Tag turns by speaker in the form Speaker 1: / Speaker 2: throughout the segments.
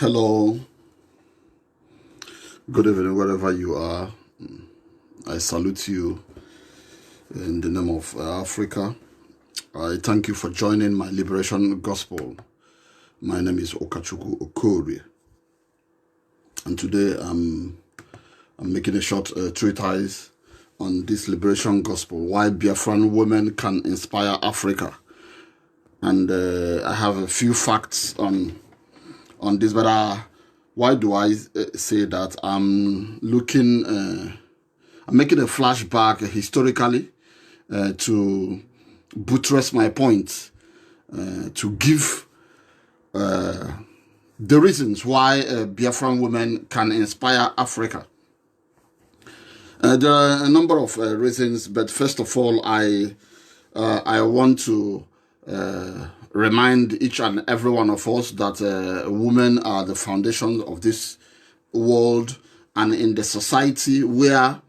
Speaker 1: Hello, good evening, wherever you are. I salute you in the name of Africa. I thank you for joining my liberation gospel. My name is Ukachukwu Okorie, and today I'm making a short treatise on this liberation gospel, why Biafran women can inspire Africa. And I have a few facts on this, but why do I say that? I'm making a flashback historically to buttress my point, to give the reasons why Biafran women can inspire Africa. There are a number of reasons, but first of all, I want to remind each and every one of us that women are the foundation of this world, and in the society where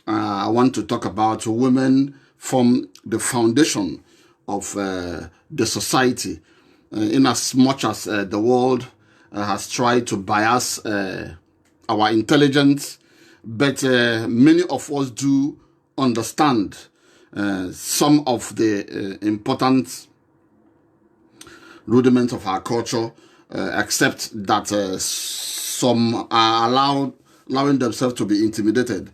Speaker 1: I want to talk about, women form the foundation of the society, in as much as the world has tried to bias our intelligence, but many of us do understand some of the important rudiments of our culture, except that some are allowing themselves to be intimidated.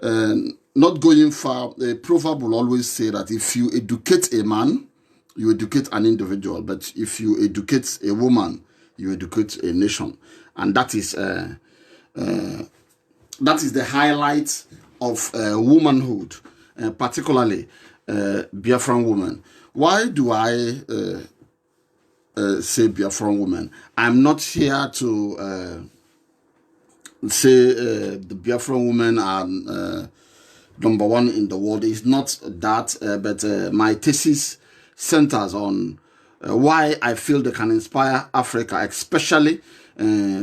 Speaker 1: Not going far, a proverb will always say that if you educate a man, you educate an individual, but if you educate a woman, you educate a nation. And that is the highlight of womanhood, particularly Biafran women. Why do I say Biafran women? I'm not here to say the Biafran women are number one in the world. It's not that, but my thesis centers on why I feel they can inspire Africa, especially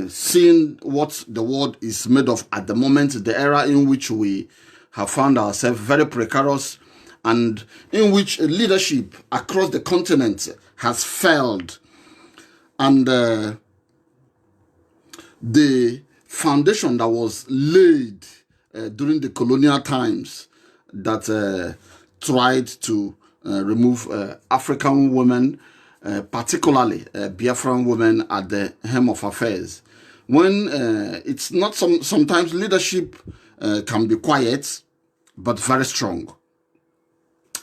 Speaker 1: seeing what the world is made of at the moment, the era in which we have found ourselves very precarious, and in which leadership across the continent has failed. And the foundation that was laid during the colonial times that tried to remove African women, particularly Biafran women, at the helm of affairs. When it's not sometimes leadership can be quiet, but very strong.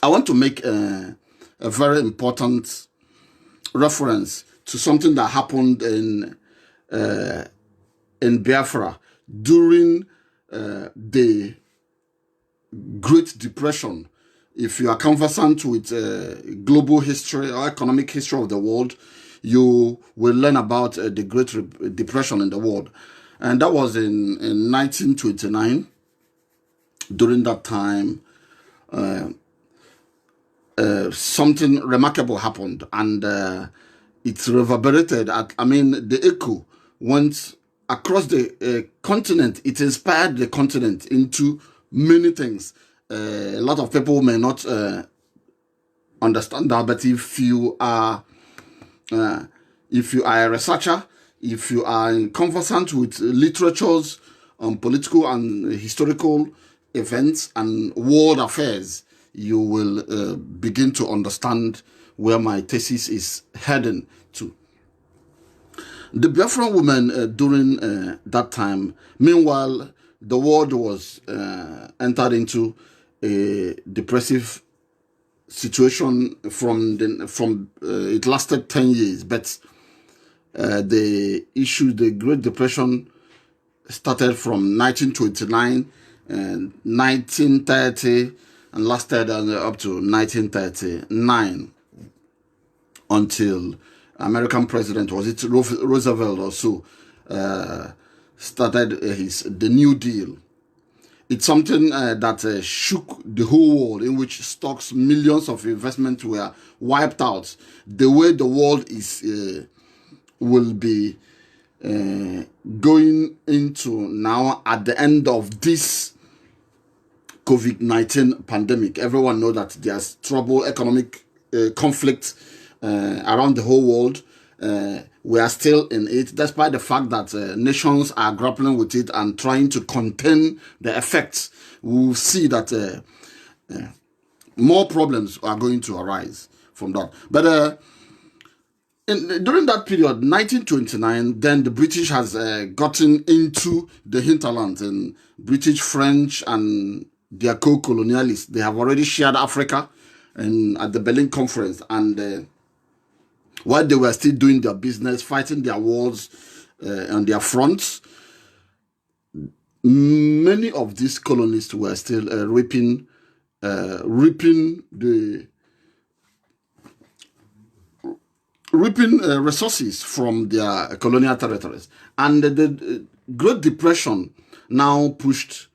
Speaker 1: I want to make a very important reference to something that happened in Biafra during the Great Depression. If you are conversant with global history or economic history of the world, you will learn about the Great Depression in the world. And that was in 1929. During that time, something remarkable happened, and it reverberated. The echo went across the continent. It inspired the continent into many things. A lot of people may not understand that, but if you are a researcher, if you are conversant with literatures on political and historical events and world affairs, you will begin to understand where my thesis is heading to. The Biafran women during that time, meanwhile, the world was entered into a depressive situation it lasted 10 years, but the Great Depression started from 1929 and 1930 and lasted up to 1939 until American president, was it Roosevelt or so, started the New Deal. It's something that shook the whole world, in which stocks, millions of investments were wiped out. The way the world will be going into now at the end of this COVID-19 pandemic. Everyone knows that there's trouble, economic conflict around the whole world. we are still in it, despite the fact that nations are grappling with it and trying to contain the effects. We will see that more problems are going to arise from that. But during that period, 1929, then the British has gotten into the hinterlands, and British, French, and their co-colonialists, they have already shared Africa and at the Berlin Conference. And while they were still doing their business, fighting their wars on their fronts, many of these colonists were still reaping resources from their colonial territories. And the Great Depression now pushed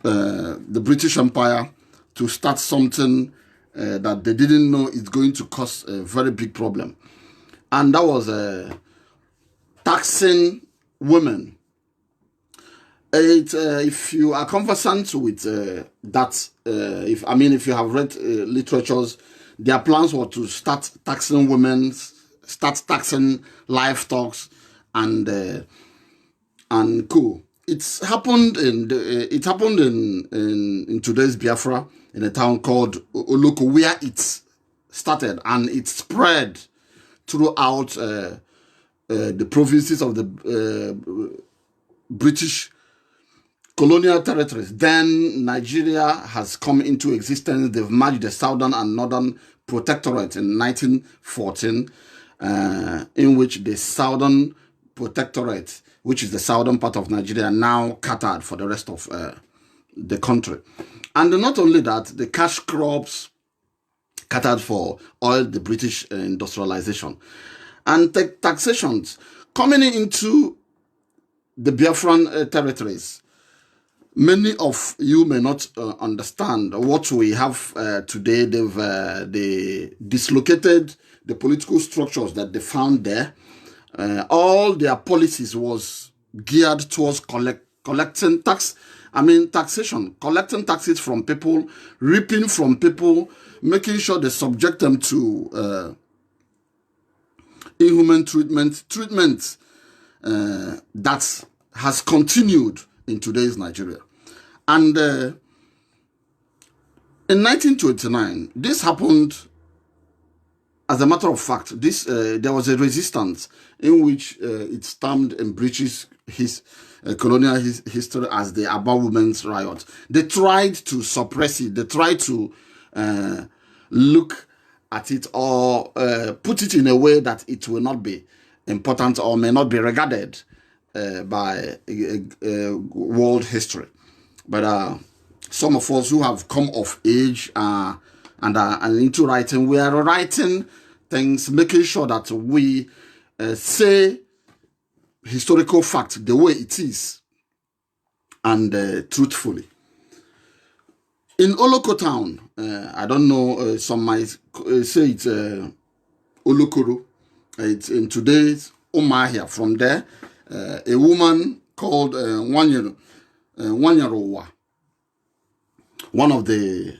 Speaker 1: the British Empire to start something that they didn't know is going to cause a very big problem. And that was taxing women. If you are conversant with that, if you have read literatures, their plans were to start taxing women, start taxing livestock, and co. It happened in today's Biafra, in a town called Oloko, where it started, and it spread throughout the provinces of the British colonial territories. Then Nigeria has come into existence. They've merged the Southern and Northern Protectorate in 1914, in which the Southern Protectorate, which is the southern part of Nigeria, now catered for the rest of the country. And not only that, the cash crops catered for all the British industrialization. And taxations coming into the Biafran territories. Many of you may not understand what we have today. They dislocated the political structures that they found there. All their policies was geared towards collecting taxation, collecting taxes from people, reaping from people, making sure they subject them to inhuman treatment that has continued in today's Nigeria. And in 1929, this happened. As a matter of fact, there was a resistance in which it stamped in British colonial history as the Biafra Women's riot. They tried to suppress it. They tried to look at it or put it in a way that it will not be important or may not be regarded by world history. But some of us who have come of age and are into writing, we are writing things, making sure that we say historical fact the way it is and truthfully. In Oloko town, I don't know, some might say it's Olokoro. It's in today's Umahia. From there, a woman called Wanyarowa, one of the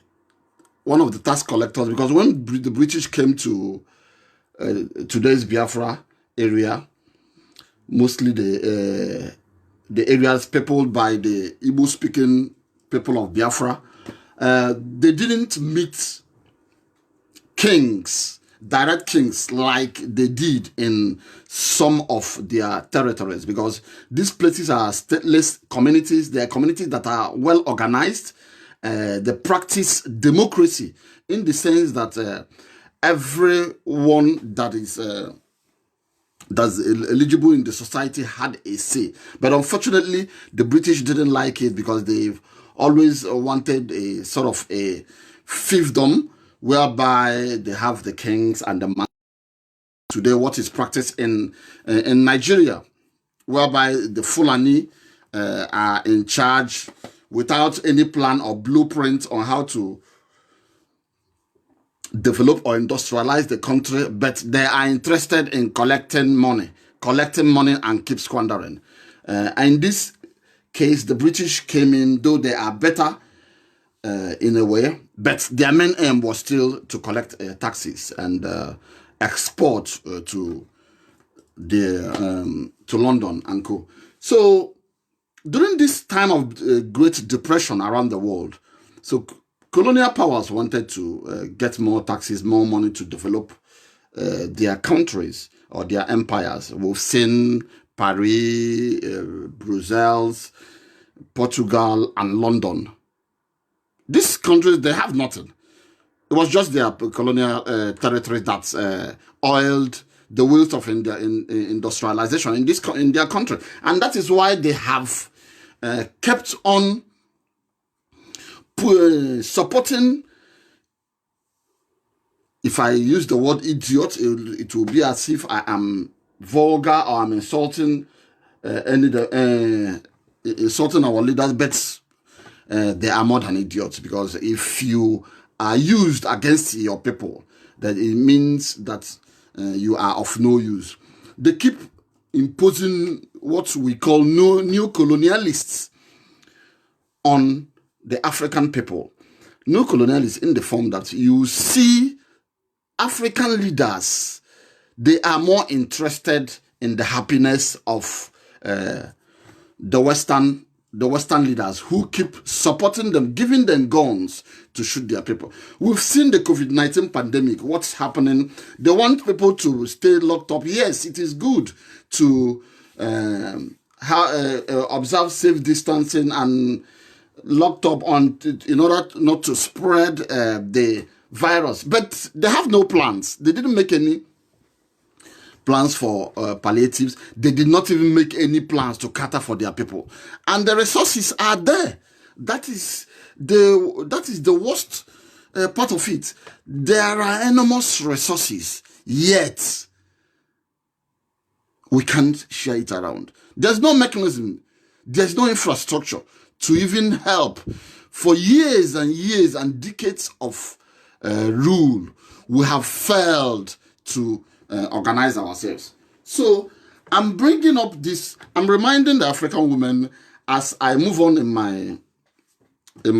Speaker 1: tax collectors, because when the British came to today's Biafra area, mostly the areas peopled by the Igbo-speaking people of Biafra, they didn't meet kings, direct kings, like they did in some of their territories, because these places are stateless communities. They are communities that are well organized. They practice democracy in the sense that everyone that is that's eligible in the society had a say. But unfortunately, the British didn't like it because they've always wanted a sort of a fiefdom whereby they have the kings and the man. Today, what is practiced in Nigeria, whereby the Fulani are in charge without any plan or blueprint on how to develop or industrialize the country, but they are interested in collecting money and keep squandering. And in this case, the British came in, though they are better in a way, but their main aim was still to collect taxes and export to to London and co. So during this time of Great Depression around the world, so colonial powers wanted to get more taxes, more money to develop their countries or their empires. We've seen Paris, Brussels, Portugal, and London. These countries, they have nothing. It was just their colonial territories that oiled the wheels of industrialization in their country. And that is why they have kept on supporting. If I use the word idiot, it will be as if I am vulgar or I'm insulting insulting our leaders, but they are more than idiots, because if you are used against your people, that it means that you are of no use. They keep imposing what we call new colonialists on the African people. New colonialists in the form that you see African leaders, they are more interested in the happiness of the Western leaders, who keep supporting them, giving them guns to shoot their people. We've seen the COVID-19 pandemic, what's happening. They want people to stay locked up. Yes, it is good to observe safe distancing and locked up in order not to spread the virus. But they have no plans. They didn't make any plans for palliatives. They did not even make any plans to cater for their people. And the resources are there. That is the worst part of it. There are enormous resources, yet we can't share it around. There's no mechanism. There's no infrastructure to even help. For years and years and decades of rule, we have failed to organize ourselves. So I'm bringing up this, I'm reminding the African women as I move on in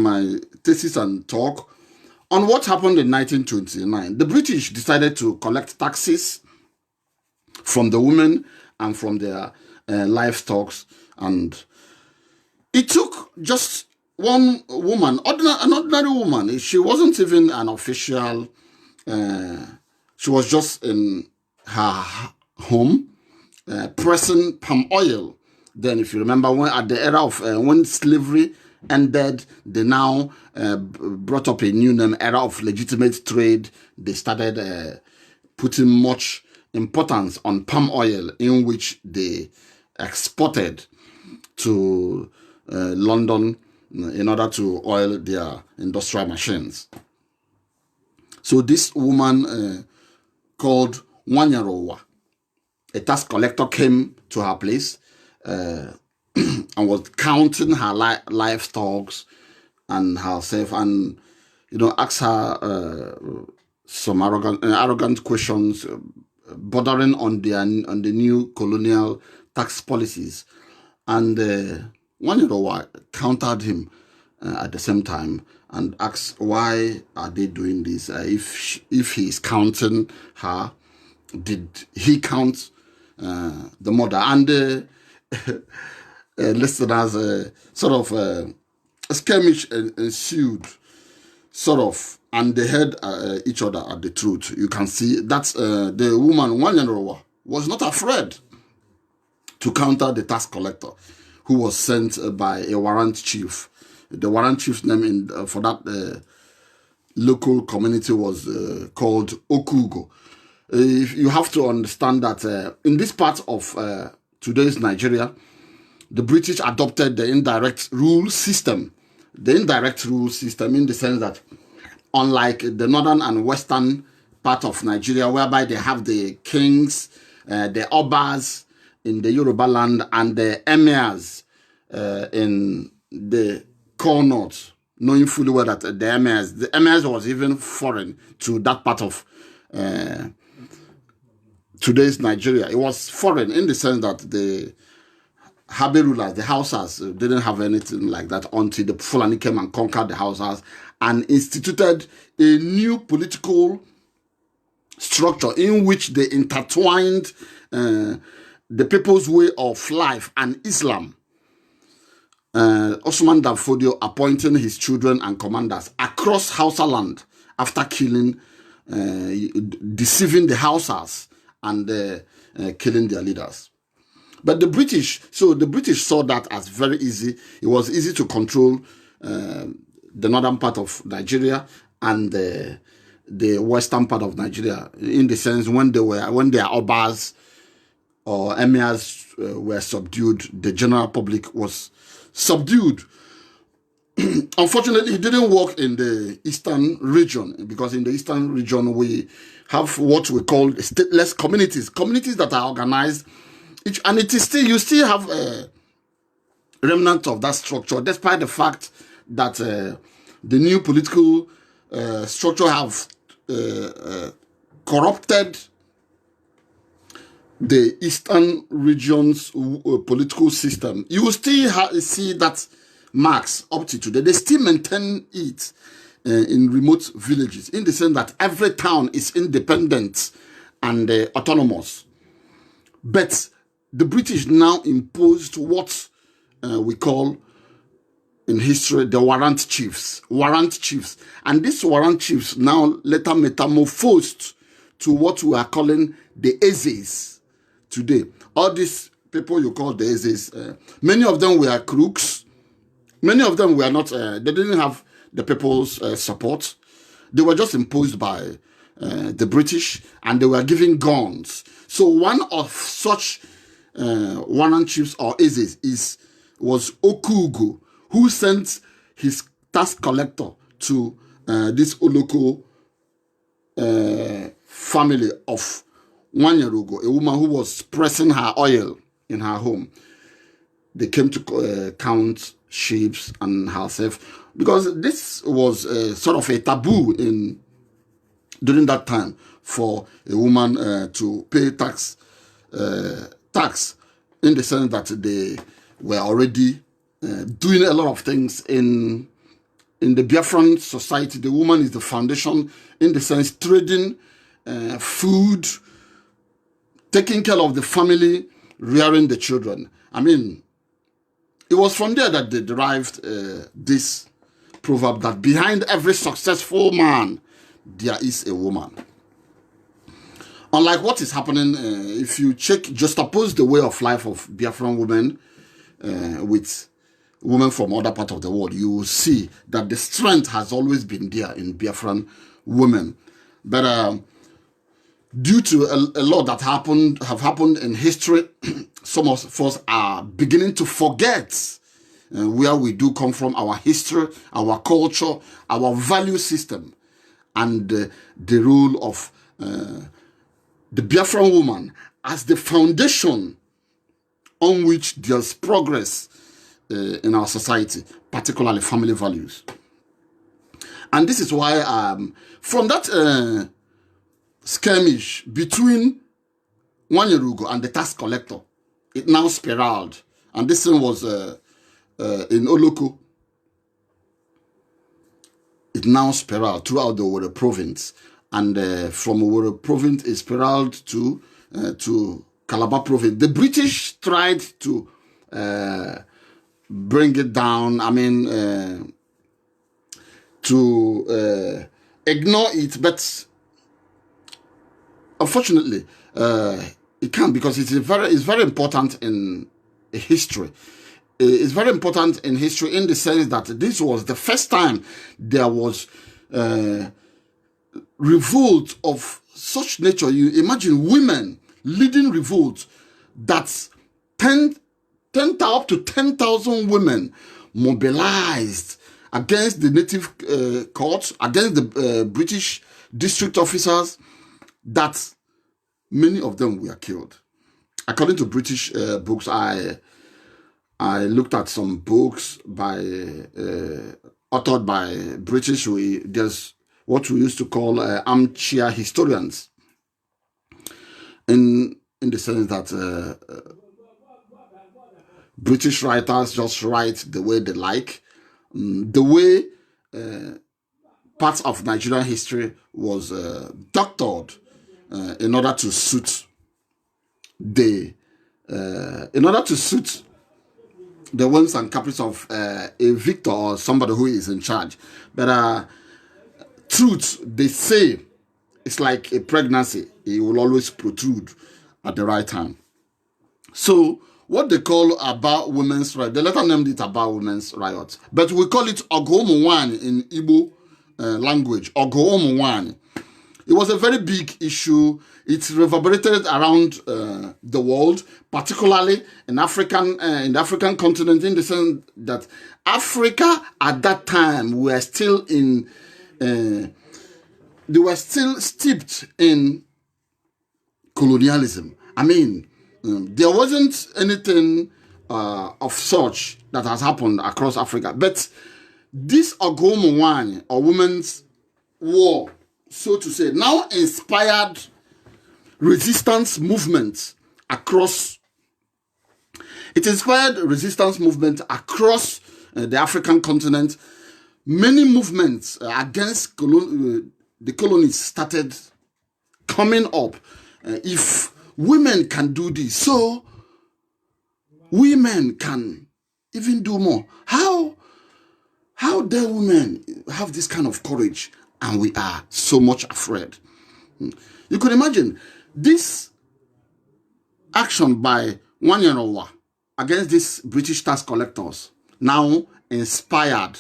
Speaker 1: my thesis and talk on what happened in 1929. The British decided to collect taxes from the women and from their livestock, and it took just one woman, an ordinary woman. She wasn't even an official. She was just in her home pressing palm oil. Then, if you remember, when at the era of when slavery ended, they now brought up a new name, era of legitimate trade. They started putting much importance on palm oil, in which they exported to London in order to oil their industrial machines. So this woman called Wanyarowa, a tax collector, came to her place and was counting her livestock and herself, and asked her some arrogant questions bordering on the new colonial tax policies. And Wanyarowa countered him at the same time and asked, why are they doing this? If he is counting her, did he count the mother? And the listeners, sort of a skirmish ensued, sort of, and they heard each other at the truth. You can see that the woman, Wanyarowa, was not afraid to counter the tax collector, who was sent by a warrant chief. The warrant chief's name for that local community was called Okugo. You have to understand that in this part of today's Nigeria, the British adopted the indirect rule system. The indirect rule system, in the sense that, unlike the northern and western part of Nigeria, whereby they have the kings, the obas in the Yoruba land, and the emirs in the core north, knowing fully well that the emirs was even foreign to that part of today's Nigeria. It was foreign in the sense that the Habe rulers, the Hausas, didn't have anything like that until the Fulani came and conquered the Hausas and instituted a new political structure in which they intertwined the people's way of life and Islam. Osman Danfodio appointing his children and commanders across Hausa land after killing, deceiving the Hausas and killing their leaders. But the British saw that as very easy. It was easy to control the northern part of Nigeria and the western part of Nigeria, in the sense when their obas or emirs were subdued, the general public was subdued. Unfortunately, it didn't work in the eastern region, because in the eastern region we have what we call stateless communities that are organized, and it is still, you still have a remnant of that structure, despite the fact that the new political structure have corrupted the eastern region's political system. You will still see that marks up to today. They still maintain it in remote villages, in the sense that every town is independent and autonomous. But the British now imposed what we call in history the warrant chiefs. And these warrant chiefs now later metamorphosed to what we are calling the Ezes today. All these people you call the Ezes, many of them were crooks. Many of them were not, they didn't have the people's support. They were just imposed by the British, and they were given guns. So one of such warrant chiefs or Ezes was Okugo, who sent his tax collector to this Oloko family of Wanyarugo, a woman who was pressing her oil in her home. They came to count sheep and herself, because this was sort of a taboo during that time for a woman to pay tax, in the sense that they were already doing a lot of things in the Biafran society. The woman is the foundation, in the sense trading food, taking care of the family, rearing the children. I mean, it was from there that they derived this proverb that behind every successful man, there is a woman. Unlike what is happening, if you juxtapose the way of life of Biafran women with women from other parts of the world, you will see that the strength has always been there in Biafran women. But due to a lot that have happened in history, some of us are beginning to forget where we do come from, our history, our culture, our value system, and the role of the Biafran woman as the foundation on which there's progress in our society, particularly family values. And this is why from that skirmish between Wanyarugo and the tax collector, it now spiraled. And this thing was in Oloko. It now spiraled throughout the Owerri province. And from Owerri province, it spiraled to Calabar province. The British tried to bring it down, I mean, to ignore it, but unfortunately, it can't, because it's very important in history. It's very important in history in the sense that this was the first time there was revolt of such nature. You imagine women leading revolt that's up to 10,000 women mobilized against the native courts, against the British district officers, that many of them were killed. According to British books, I looked at some books authored by British. There's what we used to call armchair historians, in the sense that British writers just write the way they like. The way parts of Nigerian history was doctored in order to suit the whims and caprice of a victor or somebody who is in charge. But truth, they say, it's like a pregnancy. It will always protrude at the right time. So what they call about women's rights, they later named it about women's riots, but we call it Ogomuwani in Igbo language, Ogomuwani. It was a very big issue. It reverberated around the world, particularly in the African continent, in the sense that Africa at that time were still in, they were still steeped in colonialism. I mean, there wasn't anything of such that has happened across Africa. But this Ogomuwani, or women's war, so to say, now inspired resistance movements across. It inspired resistance movements across the African continent. Many movements against the colonies started coming up. If women can do this, so women can even do more. How dare women have this kind of courage, and we are so much afraid? You could imagine this action by Wanyerowa against these British tax collectors now inspired.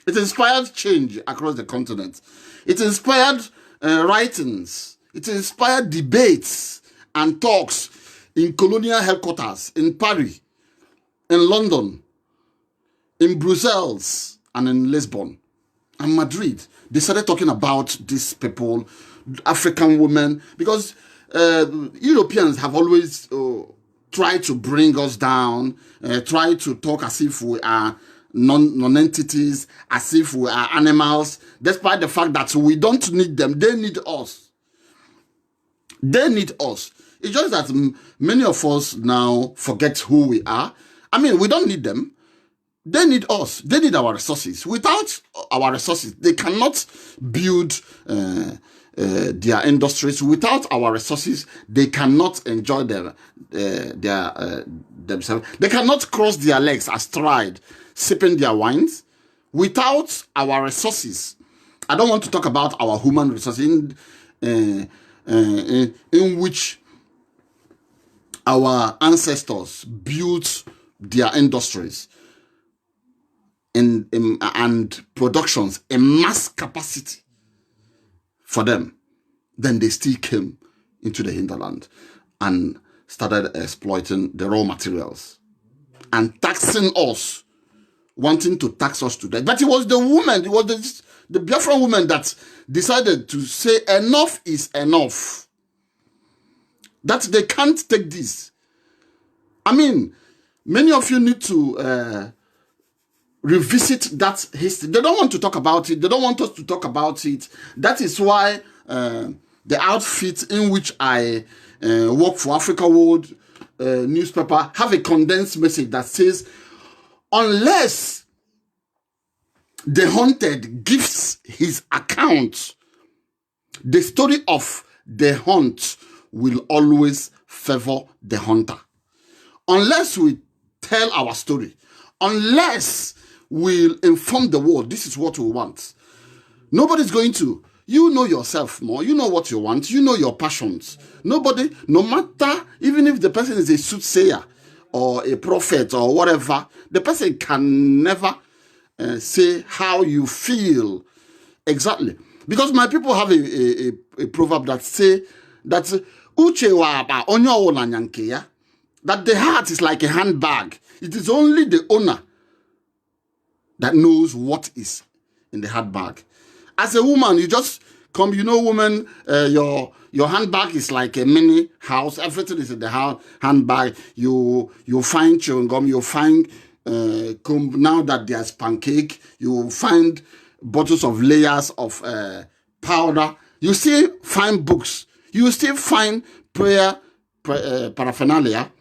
Speaker 1: It inspired change across the continent. It inspired writings. It inspired debates and talks in colonial headquarters in Paris, in London, in Brussels, and in Lisbon, and Madrid. They started talking about these people, African women, because Europeans have always tried to bring us down, try to talk as if we are non-entities, as if we are animals, despite the fact that we don't need them. They need us. They need us. It's just that many of us now forget who we are. I mean, we don't need them. They need us. They need our resources. Without our resources, they cannot build their industries. Without our resources, they cannot enjoy themselves. They cannot cross their legs astride, sipping their wines. Without our resources, I don't want to talk about our human resources in which our ancestors built their industries and productions in mass capacity for them. Then they still came into the hinterland and started exploiting the raw materials and taxing us, wanting to tax us to death. But it was the woman, it was the Biafra woman that decided to say enough is enough. That they can't take this. I mean, many of you need to revisit that history. They don't want to talk about it. They don't want us to talk about it. That is why the outfit in which I work for, Africa World newspaper, have a condensed message that says, unless the hunted gives his account, the story of the hunt will always favor the hunter. Unless we tell our story, unless we'll inform the world, this is what we want, nobody's going to. You know yourself more. You know what you want. You know your passions. Nobody, no matter, even if the person is a soothsayer or a prophet or whatever, the person can never say how you feel exactly. Because my people have a proverb that say that that the heart is like a handbag. It is only the owner that knows what is in the handbag. As a woman, you just come, you know, woman, your handbag is like a mini house. Everything is in the handbag. You find chewing gum, you find comb. Now that there's pancake, you find bottles of layers of powder. You still find books. You still find prayer paraphernalia.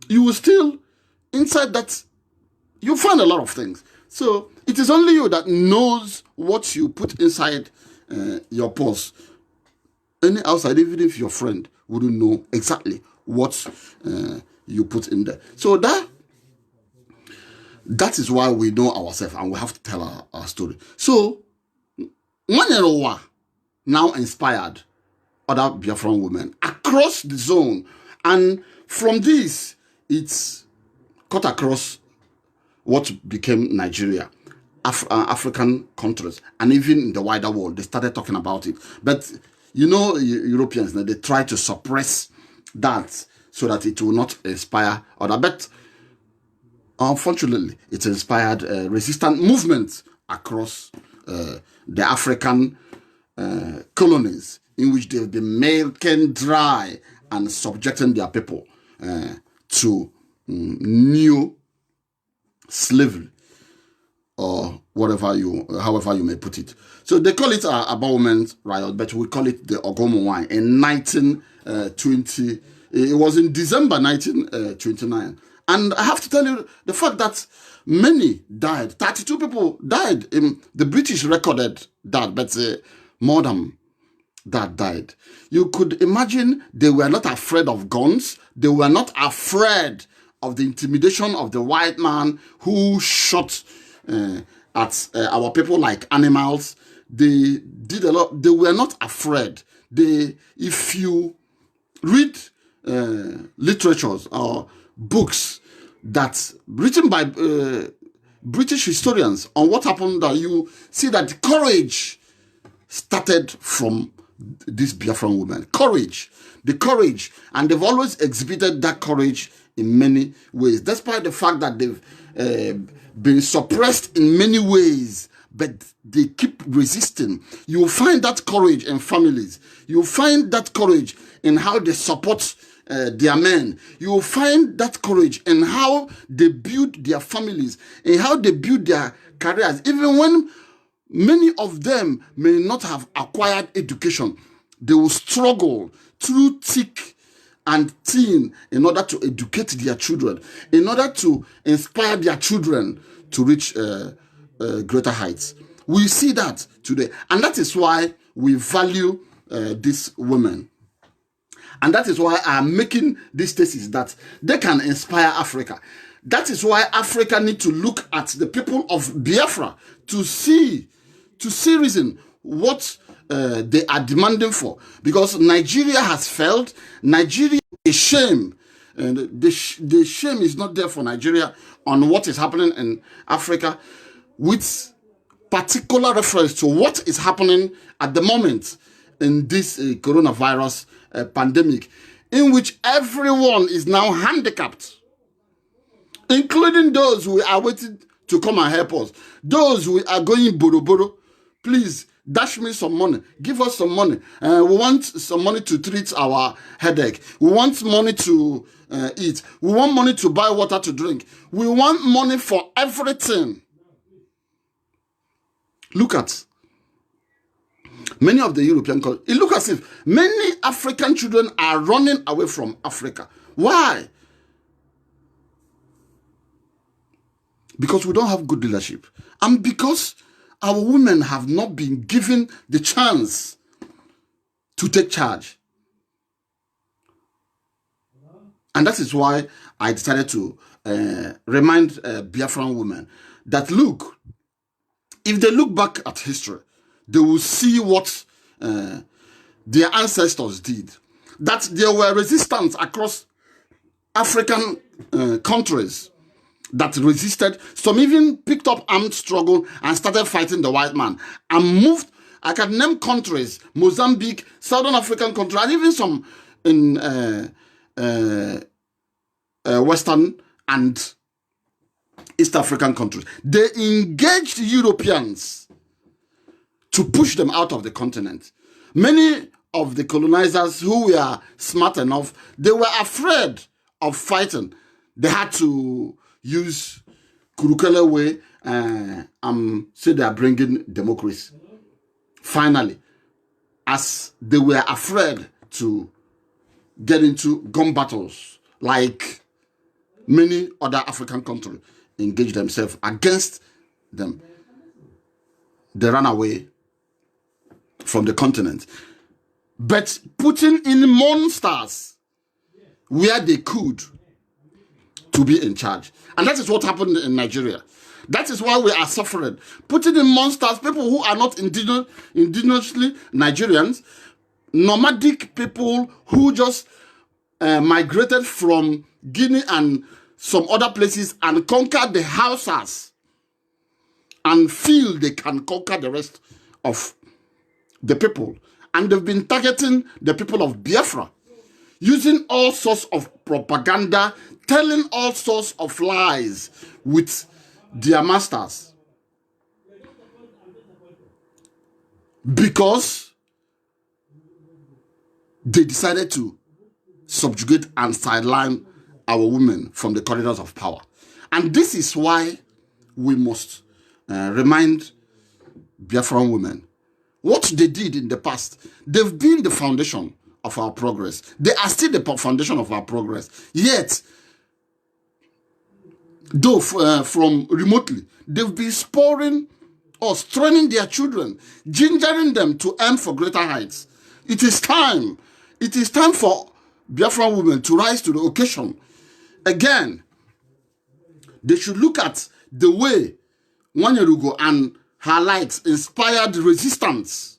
Speaker 1: You will still, inside that, you find a lot of things. So it is only you that knows what you put inside your purse. Any outside, even if your friend wouldn't know exactly what you put in there. So that is why we know ourselves and we have to tell our story. So, Wanyerowa now inspired other Biafran women across the zone. And from this, it's cut across what became Nigeria, African countries, and even in the wider world. They started talking about it. But, Europeans, they try to suppress that so that it will not inspire other. But unfortunately, it inspired resistant movements across the African colonies, in which they've been milking dry and subjecting their people to new slavery, or however you may put it. So they call it a Women's riot, but we call it the Ogomo Wine in 1920. It was in December 1929. And I have to tell you the fact that many died. 32 people died. The British recorded that, but more than that died. You could imagine they were not afraid of guns. They were not afraid of the intimidation of the white man who shot at our people like animals. They did a lot. They were not afraid. If you read literatures or books that written by British historians on what happened, that you see that courage started from these Biafran women. The courage, and they've always exhibited that courage in many ways, despite the fact that they've been suppressed in many ways, but they keep resisting. You'll find that courage in families. You'll find that courage in how they support their men. You will find that courage in how they build their families, in how they build their careers, even when many of them may not have acquired education. They will struggle through thick and thin in order to educate their children, in order to inspire their children to reach greater heights. We see that today, and that is why we value these women. And that is why I'm making this thesis that they can inspire Africa. That is why Africa need to look at the people of Biafra to see reason what they are demanding for. Because Nigeria has failed. Nigeria is shame. And the shame is not there for Nigeria on what is happening in Africa, with particular reference to what is happening at the moment in this coronavirus pandemic, in which everyone is now handicapped, including those who are waiting to come and help us. Those who are going boro. Please dash me some money. Give us some money. We want some money to treat our headache. We want money to eat. We want money to buy water to drink. We want money for everything. Look at many of the European countries. It looks as if many African children are running away from Africa. Why? Because we don't have good leadership. And because our women have not been given the chance to take charge. And that is why I decided to remind Biafran women that, look, if they look back at history, they will see what their ancestors did. That there were resistance across African countries that resisted. Some even picked up armed struggle and started fighting the white man and moved. I can name countries: Mozambique, Southern African countries, and even some in Western and East African countries. They engaged Europeans to push them out of the continent. Many of the colonizers who were smart enough, they were afraid of fighting. They had to use Kurukele way and say they are bringing democracy. Finally, as they were afraid to get into gun battles like many other African countries engaged themselves against them, they ran away from the continent. but putting in monsters where they could to be in charge. And that is what happened in Nigeria. That is why we are suffering. Putting in monsters, people who are not indigenously Nigerians, nomadic people who just migrated from Guinea and some other places and conquered the Hausas and feel they can conquer the rest of the people. And they've been targeting the people of Biafra, using all sorts of propaganda, telling all sorts of lies with their masters. Because they decided to subjugate and sideline our women from the corridors of power. And this is why we must remind Biafran women what they did in the past. They've been the foundation of our progress. They are still the foundation of our progress. Yet, though from remotely, they've been spurring us, training their children, gingering them to aim for greater heights. It is time. It is time for Biafran women to rise to the occasion. Again, they should look at the way Wanyerugo and her likes inspired resistance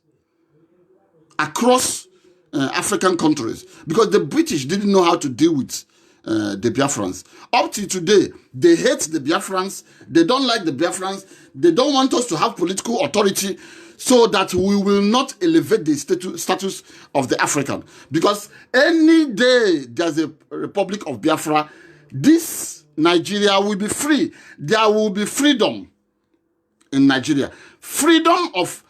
Speaker 1: across African countries, because the British didn't know how to deal with the Biafrans. Up to today, they hate the Biafrans. They don't like the Biafrans. They don't want us to have political authority so that we will not elevate the status of the African. Because any day there's a Republic of Biafra, this Nigeria will be free. There will be freedom in Nigeria. Freedom of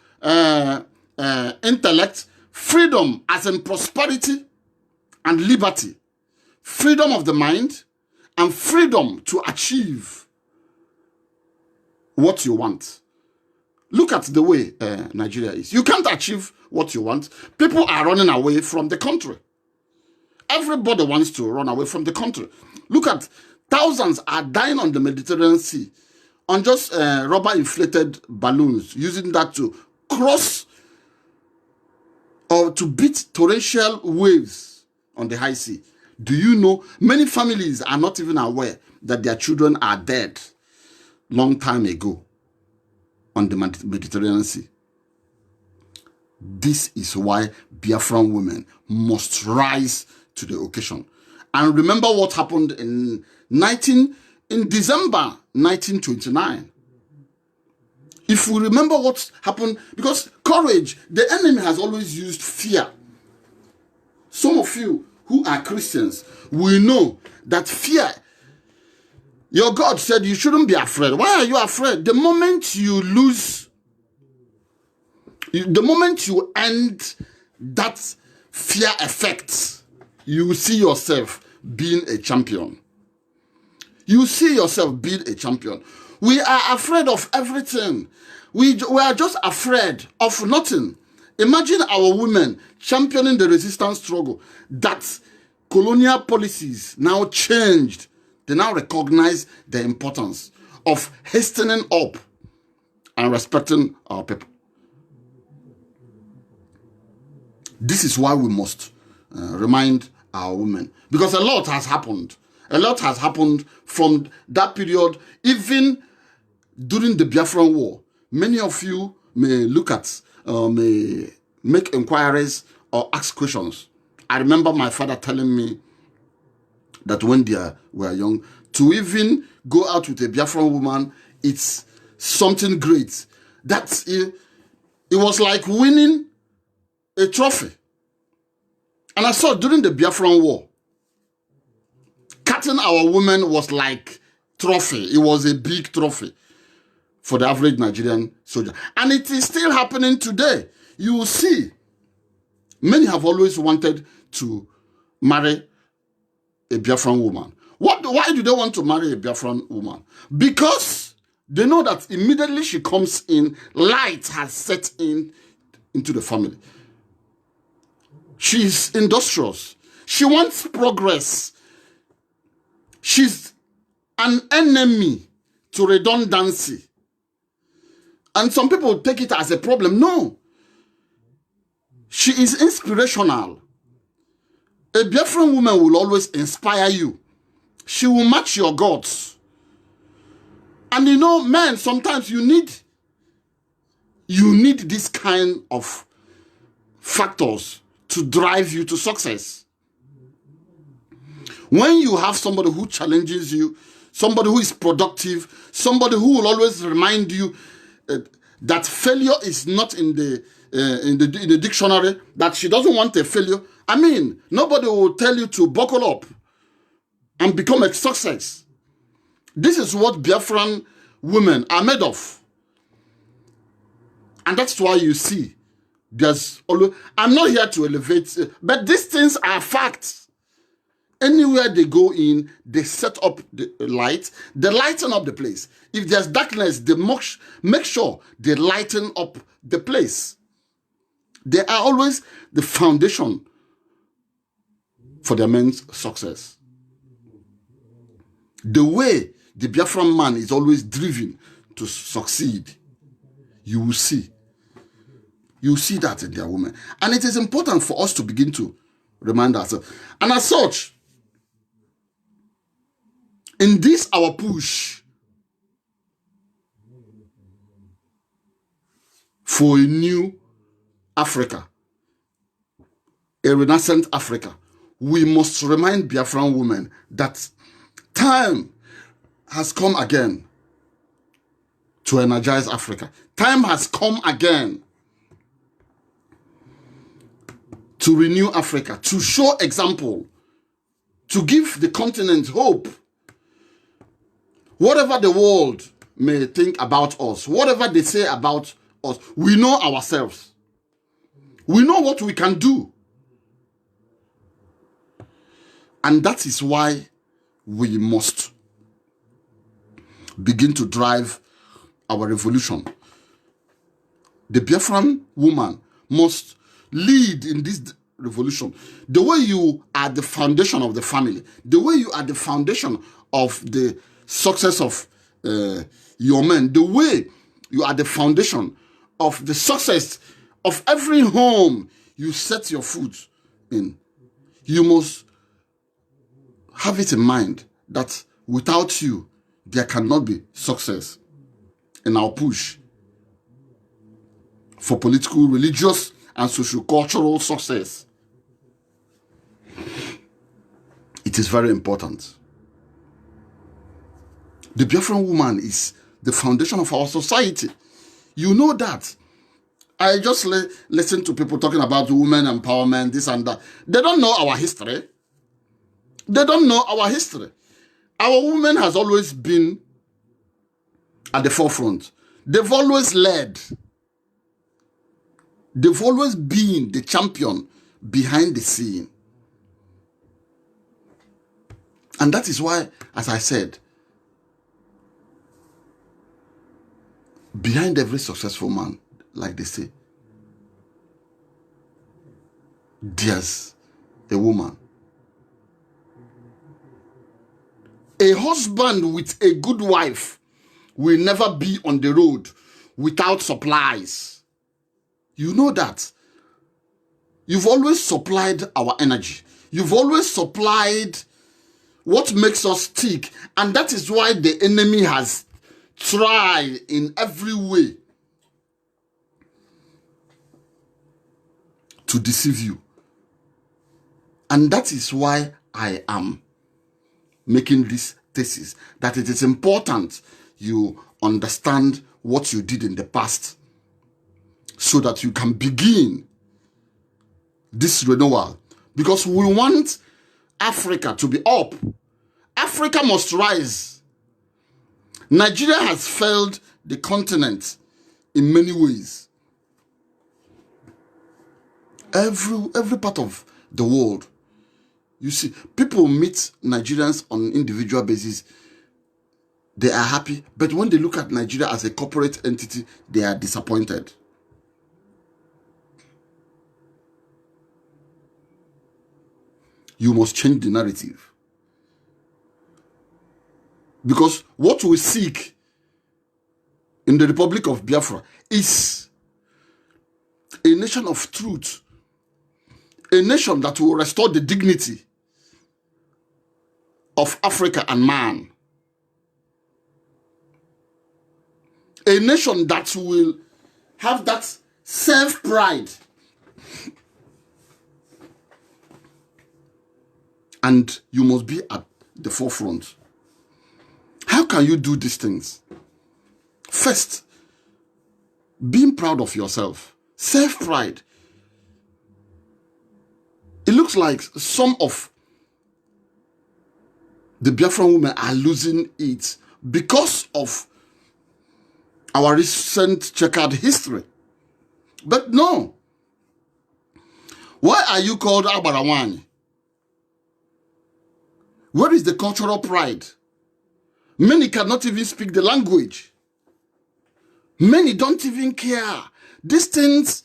Speaker 1: intellect, freedom as in prosperity and liberty, freedom of the mind, and freedom to achieve what you want. Look at the way Nigeria is. You can't achieve what you want. People are running away from the country. Everybody wants to run away from the country. Look at thousands are dying on the Mediterranean Sea on just rubber-inflated balloons, using that to cross or to beat torrential waves on the high sea. Do you know many families are not even aware that their children are dead long time ago on the Mediterranean Sea? This is why Biafran women must rise to the occasion. And remember what happened in December 1929. If we remember what happened, because courage, the enemy has always used fear. Some of you who are Christians will know that fear, your God said you shouldn't be afraid. Why are you afraid? The moment you lose, the moment you end that fear effect, you will see yourself being a champion. You see yourself being a champion. We are afraid of everything. We are just afraid of nothing. Imagine our women championing the resistance struggle that colonial policies now changed. They now recognize the importance of hastening up and respecting our people. This is why we must remind our women, because a lot has happened. A lot has happened from that period, even during the Biafran War. Many of you may look at, may make inquiries or ask questions. I remember my father telling me that when they were young, to even go out with a Biafran woman, it's something great. That it was like winning a trophy. And I saw during the Biafran War, cutting our women was like trophy. It was a big trophy for the average Nigerian soldier. And it is still happening today. You will see, many have always wanted to marry a Biafran woman. Why do they want to marry a Biafran woman? Because they know that immediately she comes in, light has set into the family. She's industrious. She wants progress. She's an enemy to redundancy. And some people take it as a problem. No. She is inspirational. A Biafran woman will always inspire you. She will match your gods. And you know, men, sometimes you need this kind of factors to drive you to success. When you have somebody who challenges you, somebody who is productive, somebody who will always remind you that failure is not in the dictionary, that she doesn't want a failure. I mean, nobody will tell you to buckle up and become a success. This is what Biafran women are made of. And that's why you see, there's always, I'm not here to elevate, but these things are facts. Anywhere they go in, they set up the light, they lighten up the place. If there's darkness, they make sure they lighten up the place. They are always the foundation for their men's success. The way the Biafran man is always driven to succeed, you will see. You will see that in their women. And it is important for us to begin to remind ourselves. And as such, in this our push for a new Africa, a renascent Africa, we must remind Biafran women that time has come again to energize Africa. Time has come again to renew Africa, to show example, to give the continent hope. Whatever the world may think about us, whatever they say about us, we know ourselves. We know what we can do. And that is why we must begin to drive our revolution. The Biafran woman must lead in this revolution. The way you are the foundation of the family, the way you are the foundation of the success of your men, the way you are the foundation of the success of every home you set your foot in, you must have it in mind that without you, there cannot be success in our push for political, religious, and socio-cultural success. It is very important. The Biafran woman is the foundation of our society. You know that. I just listen to people talking about women empowerment, this and that. They don't know our history. They don't know our history. Our women has always been at the forefront. They've always led. They've always been the champion behind the scene. And that is why, as I said, behind every successful man, like they say, there's a woman. A husband with a good wife will never be on the road without supplies. You know that. You've always supplied our energy. You've always supplied what makes us tick. And that is why the enemy has tried in every way to deceive you. And that is why I am making this thesis, that it is important you understand what you did in the past so that you can begin this renewal. Because we want Africa to be up. Africa must rise. Nigeria has failed the continent in many ways. Every part of the world, you see, people meet Nigerians on individual basis. They are happy. But when they look at Nigeria as a corporate entity, they are disappointed. You must change the narrative. Because what we seek in the Republic of Biafra is a nation of truth A nation that will restore the dignity of Africa and man. A nation that will have that self-pride. And you must be at the forefront. How can you do these things? First, being proud of yourself. Self-pride. It looks like some of the Biafra women are losing it because of our recent checkered history. But no. Why are you called Abarawani? Where is the cultural pride? Many cannot even speak the language. Many don't even care. These things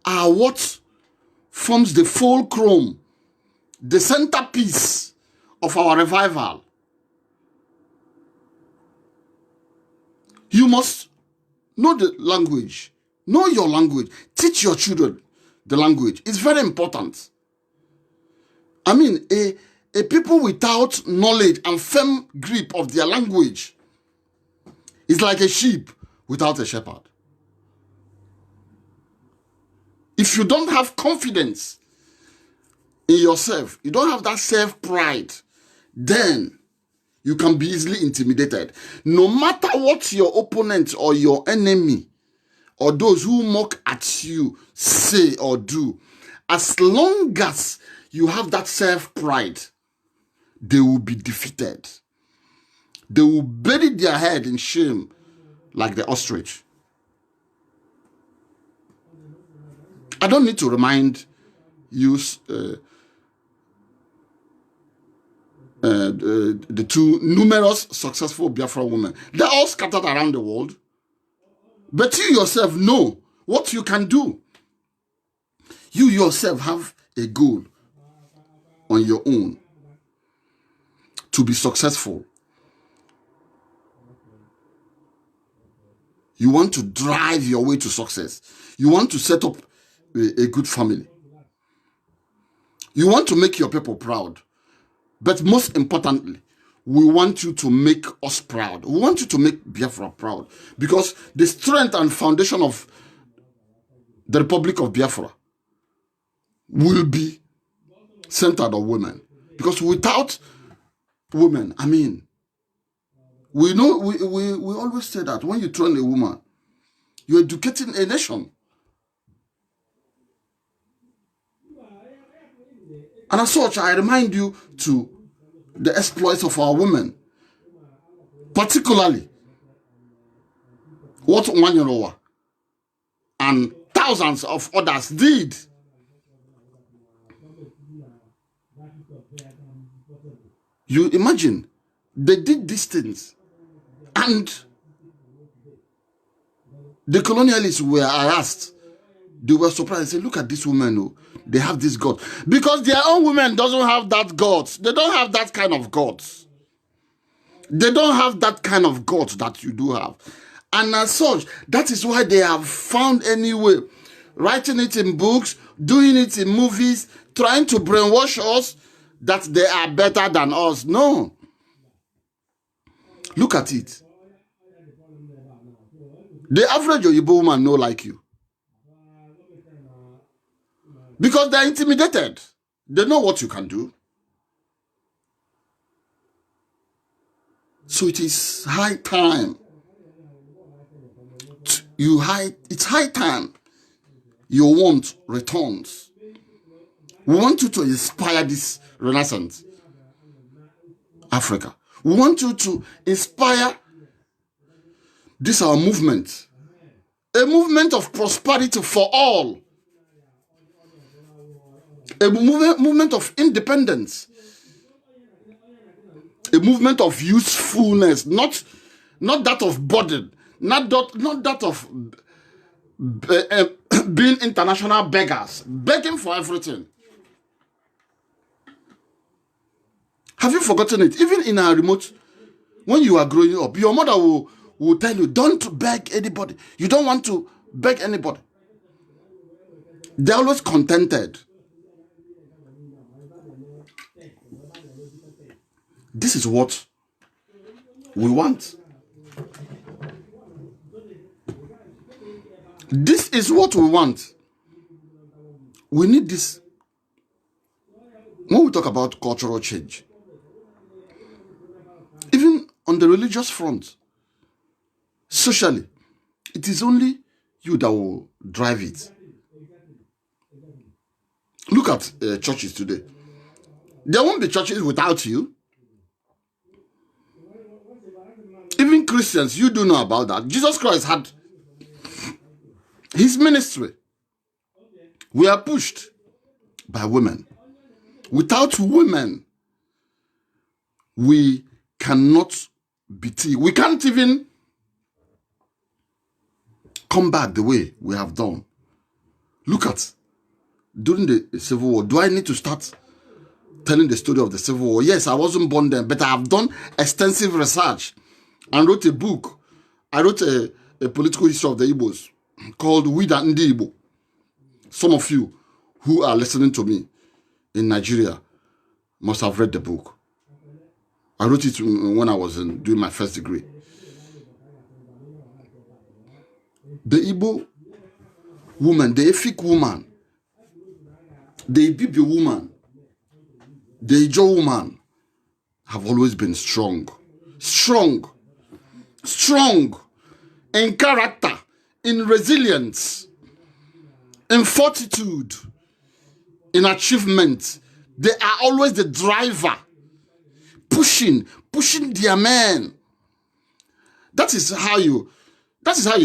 Speaker 1: are what forms the fulcrum, the centerpiece of our revival. You must know the language. Know your language. Teach your children the language. It's very important. I mean, a people without knowledge and firm grip of their language is like a sheep without a shepherd. If you don't have confidence in yourself, you don't have that self-pride, then you can be easily intimidated. No matter what your opponent or your enemy or those who mock at you say or do, as long as you have that self-pride, they will be defeated. They will bury their head in shame like the ostrich. I don't need to remind you the two numerous successful Biafra women. They're all scattered around the world. But you yourself know what you can do. You yourself have a goal on your own to be successful. You want to drive your way to success. You want to set up a good family. You want to make your people proud. But most importantly, we want you to make us proud. We want you to make Biafra proud. Because the strength and foundation of the Republic of Biafra will be centered on women. Because without women, I mean, we know, we always say that when you train a woman, you're educating a nation. And as such, I remind you to the exploits of our women, particularly what Wanyerowa and thousands of others did. You imagine, they did these things, and the colonialists were harassed. They were surprised. They said, look at these women, oh, they have this God. Because their own women doesn't have that God. They don't have that kind of God. They don't have that kind of God that you do have. And as such, that is why they have found any way, writing it in books, doing it in movies, trying to brainwash us that they are better than us. No. Look at it. The average Oyibo woman no like you. Because they're intimidated. They know what you can do. So it is high time. It's high time your want returns. We want you to inspire this Renaissance Africa. We want you to inspire this our movement. A movement of prosperity for all. A movement of independence. A movement of usefulness, not that of burden, not that of being international beggars, begging for everything. Have you forgotten it? Even in our remote, when you are growing up, your mother will tell you, don't beg anybody. You don't want to beg anybody. They're always contented. This is what we want. This is what we want. We need this. When we talk about cultural change, even on the religious front, socially, it is only you that will drive it. Look at churches today. There won't be churches without you. Even Christians, you do know about that. Jesus Christ had his ministry. We are pushed by women. Without women, we cannot be we can't even come back the way we have done. Look at during the Civil War. Do I need to start telling the story of the Civil War? Yes, I wasn't born then, but I have done extensive research and wrote a book. I wrote a political history of the Igbos called Wida Ndi Igbo. Some of you who are listening to me in Nigeria must have read the book. I wrote it when I was doing my first degree. The Igbo woman, the Efik woman, the Ibibio woman, the Ijo woman have always been strong. Strong. Strong in character, in resilience, in fortitude, in achievement. They are always the driver, pushing their men. That is how you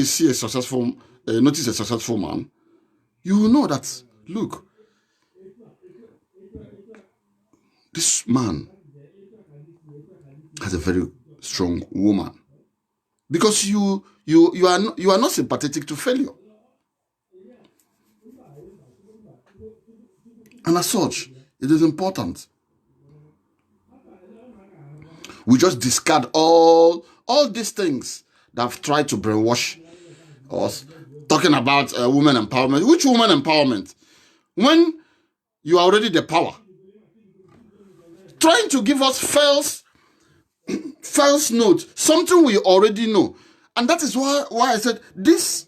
Speaker 1: see a successful, notice a successful man. You will know that, look, this man has a very strong woman. Because you are not sympathetic to failure. And as such, it is important. We just discard all these things that have tried to brainwash us, talking about women empowerment. Which women empowerment? When you are already the power. Trying to give us false note, something we already know. And that is why I said this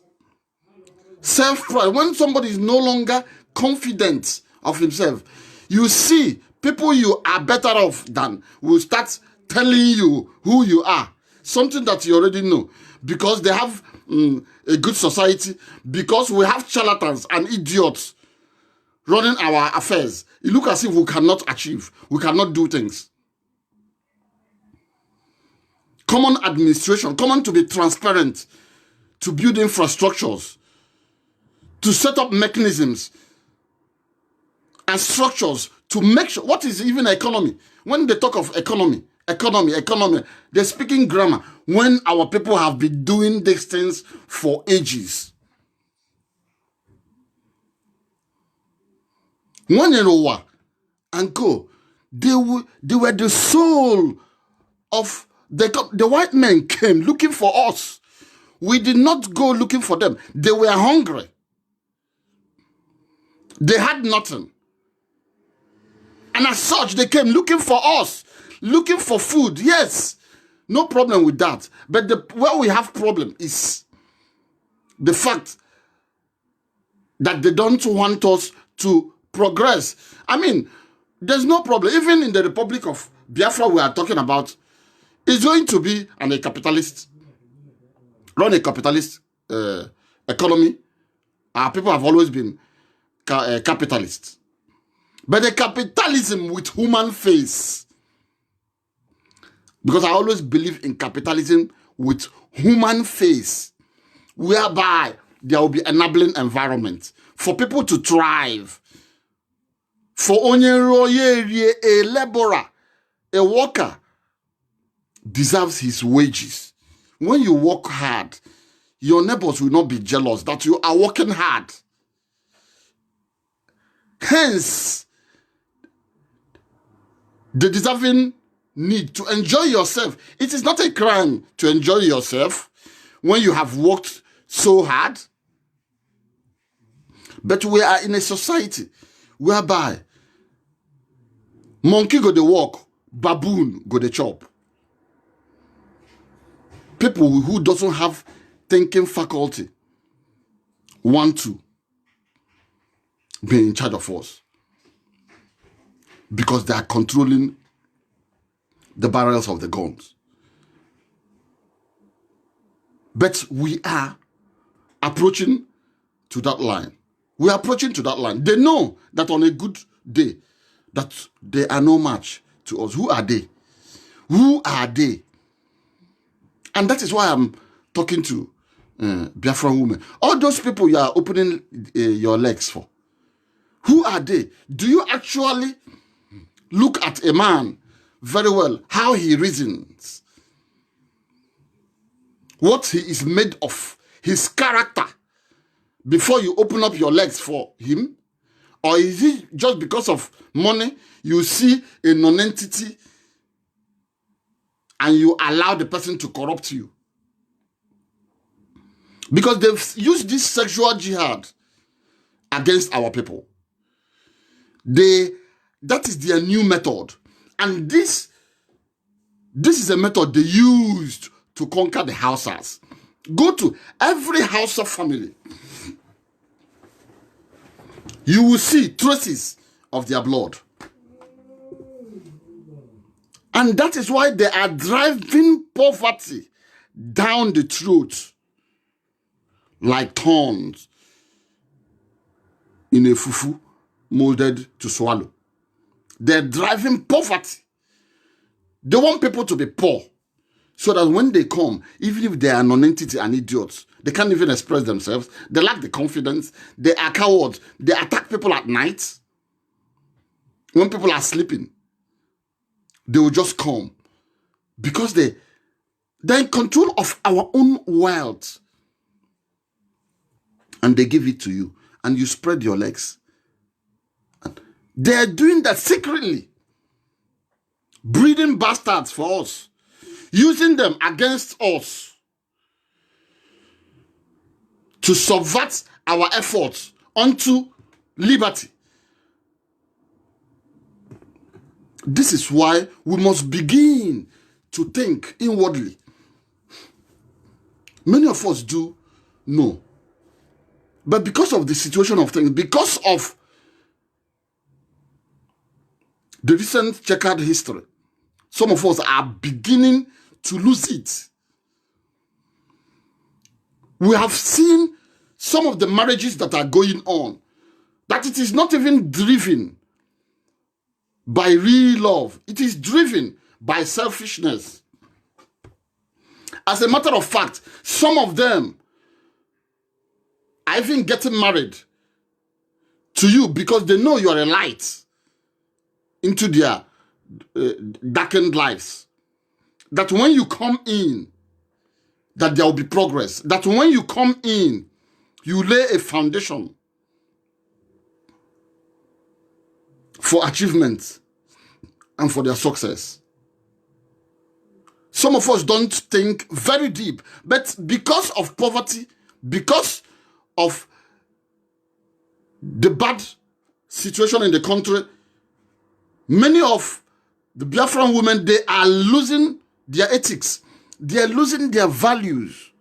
Speaker 1: self-pride, when somebody is no longer confident of himself, you see people you are better off than will start telling you who you are, something that you already know, because they have a good society, because we have charlatans and idiots running our affairs. It looks as if we cannot achieve, we cannot do things. Common administration, common to be transparent, to build infrastructures, to set up mechanisms and structures to make sure. What is even economy? When they talk of economy, they're speaking grammar. When our people have been doing these things for ages. When Yerowa and Co, they were the soul of the white men came looking for us. We did not go looking for them. They were hungry. They had nothing. And as such, they came looking for us, looking for food. Yes, no problem with that. But where we have problem is the fact that they don't want us to progress. I mean, there's no problem. Even in the Republic of Biafra we are talking about, it's going to be a capitalist, run a capitalist economy. Our people have always been capitalists. But the capitalism with human face. Because I always believe in capitalism with human face, whereby there will be enabling environment for people to thrive. For a laborer, a worker deserves his wages. When you work hard, your neighbors will not be jealous that you are working hard. Hence, the deserving need to enjoy yourself. It is not a crime to enjoy yourself when you have worked so hard. But we are in a society whereby monkey go to walk, baboon go to chop. People who doesn't have thinking faculty want to be in charge of us because they are controlling the barrels of the guns. But we are approaching to that line. We are approaching to that line. They know that on a good day, that they are no match to us. Who are they? Who are they? And that is why I'm talking to Biafra Women. All those people you are opening your legs for. Who are they? Do you actually look at a man very well, how he reasons, what he is made of, his character, before you open up your legs for him? Or is it just because of money, you see a non-entity and you allow the person to corrupt you? Because they've used this sexual jihad against our people. That is their new method. And this is a method they used to conquer the Hausas. Go to every Hausa family. You will see traces of their blood. And that is why they are driving poverty down the throat like thorns in a fufu molded to swallow. They're driving poverty. They want people to be poor so that when they come, even if they are non-entity and idiots, they can't even express themselves. They lack the confidence. They are cowards. They attack people at night. When people are sleeping, they will just come because they're in control of our own wealth. And they give it to you. And you spread your legs. And they're doing that secretly. Breeding bastards for us. Using them against us. To subvert our efforts onto liberty. This is why we must begin to think inwardly. Many of us do know. But because of the situation of things, because of the recent checkered history, some of us are beginning to lose it. We have seen some of the marriages that are going on, that it is not even driven by real love. It is driven by selfishness. As a matter of fact, some of them are even getting married to you because they know you are a light into their darkened lives. That when you come in, that there will be progress. That when you come in, you lay a foundation for achievement and for their success. Some of us don't think very deep, but because of poverty, because of the bad situation in the country, many of the Biafran women, they are losing their ethics. They are losing their values.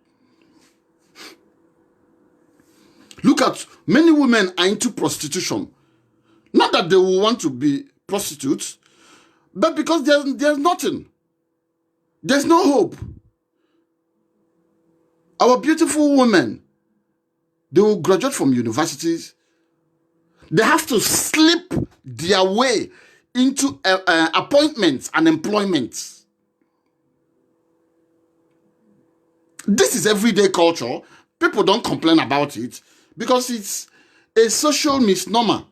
Speaker 1: Look at many women are into prostitution. Not that they will want to be prostitutes, but because there's nothing. There's no hope. Our beautiful women, they will graduate from universities. They have to slip their way into appointments and employments. This is everyday culture. People don't complain about it because it's a social misnomer.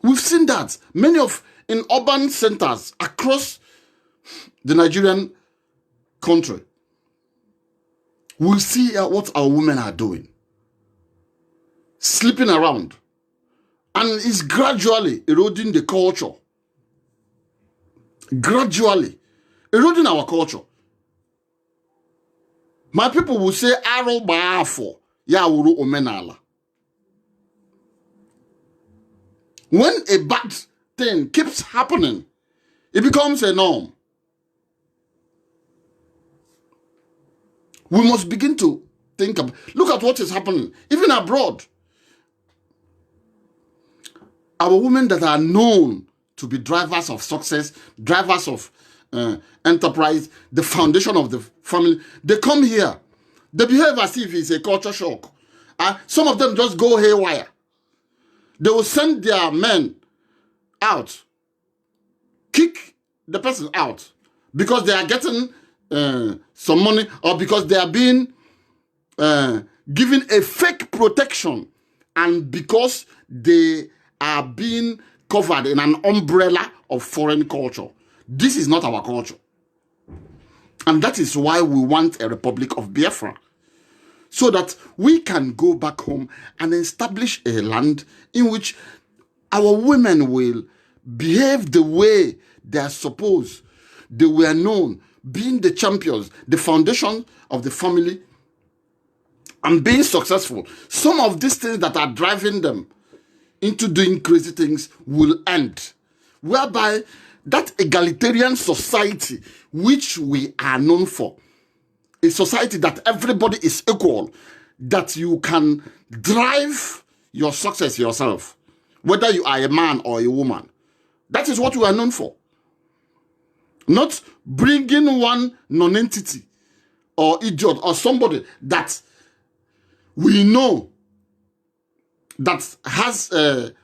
Speaker 1: We've seen that in urban centers across the Nigerian country. We'll see what our women are doing. Sleeping around. And it's gradually eroding the culture. Gradually eroding our culture. My people will say, Aro Baafo, Yawuru Omenala. When a bad thing keeps happening, it becomes a norm. We must begin to think about, look at what is happening, even abroad. Our women that are known to be drivers of success, drivers of enterprise, the foundation of the family, they come here. They behave as if it's a culture shock. Some of them just go haywire. They will send their men out, kick the person out because they are getting some money or because they are being given a fake protection and because they are being covered in an umbrella of foreign culture. This is not our culture. And that is why we want a Republic of Biafra. So that we can go back home and establish a land in which our women will behave the way they are supposed. They were known, being the champions, the foundation of the family, and being successful. Some of these things that are driving them into doing crazy things will end, whereby that egalitarian society which we are known for, a society that everybody is equal, that you can drive your success yourself, whether you are a man or a woman. That is what we are known for. Not bringing one non-entity or idiot or somebody that we know that has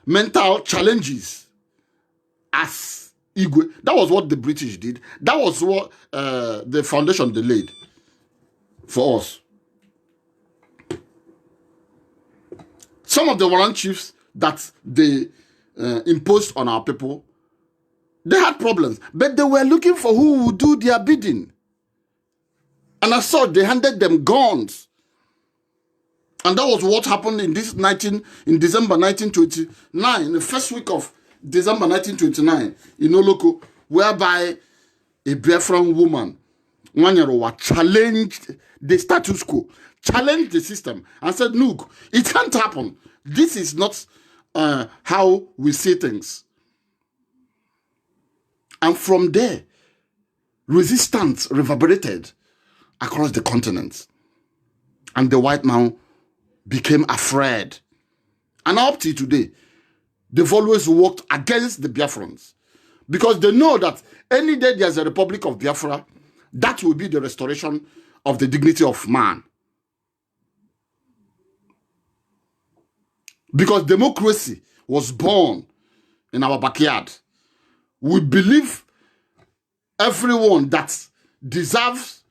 Speaker 1: mental challenges as Igwe. That was what the British did. That was what the foundation they laid for us. Some of the Warren chiefs that they imposed on our people, they had problems, but they were looking for who would do their bidding. And as such, they handed them guns. And that was what happened in December 1929, the first week of December 1929 in Oloko, whereby a Biafran woman, Wanyarowa, challenged the status quo, challenged the system, and said, look, it can't happen. This is not how we see things. And from there, resistance reverberated across the continent. And the white man became afraid. And up to today, they've always worked against the Biafrans. Because they know that any day there's a Republic of Biafra, that will be the restoration of the dignity of man. Because democracy was born in our backyard. We believe everyone that deserves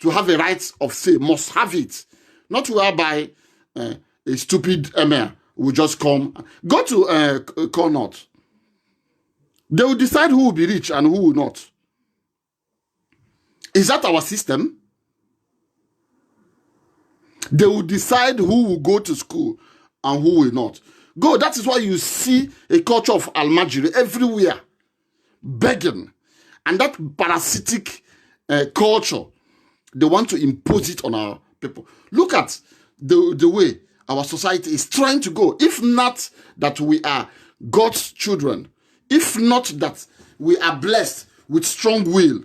Speaker 1: to have a right of say must have it. Not whereby a stupid emir will just come. Go to Connaught. They will decide who will be rich and who will not. Is that our system? They will decide who will go to school and who will not. Go. That is why you see a culture of Almajiri everywhere, begging. And that parasitic culture, they want to impose it on our people. Look at the way our society is trying to go. If not that we are God's children, if not that we are blessed with strong will,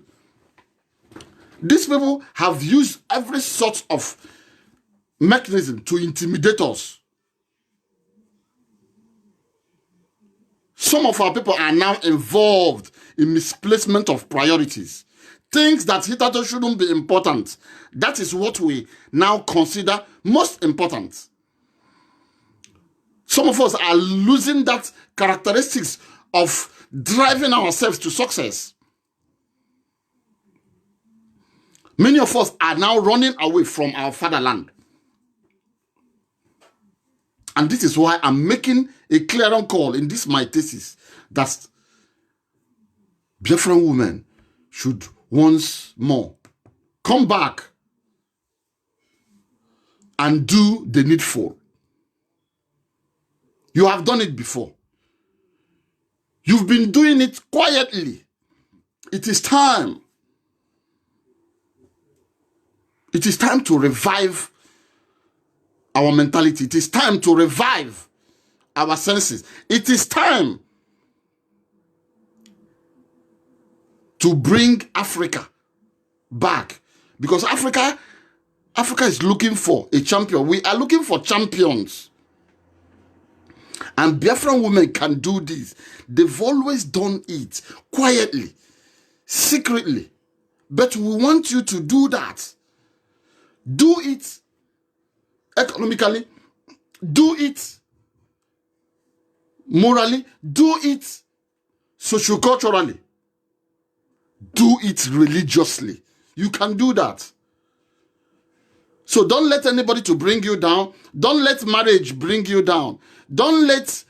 Speaker 1: these people have used every sort of mechanism to intimidate us. Some of our people are now involved in misplacement of priorities. Things that hitherto shouldn't be important. That is what we now consider most important. Some of us are losing that characteristics of driving ourselves to success. Many of us are now running away from our fatherland. And this is why I'm making a clear call in this my thesis that Biafran women should once more come back and do the needful. You have done it before. You've been doing it quietly. It is time. It is time to revive our mentality. It is time to revive our senses. It is time to bring Africa back, because Africa is looking for a champion. We are looking for champions. And Biafra women can do this. They've always done it quietly, secretly. But we want you to do that. Do it economically. Do it morally. Do it socioculturally. Do it religiously. You can do that. So don't let anybody to bring you down. Don't let marriage bring you down. Don't let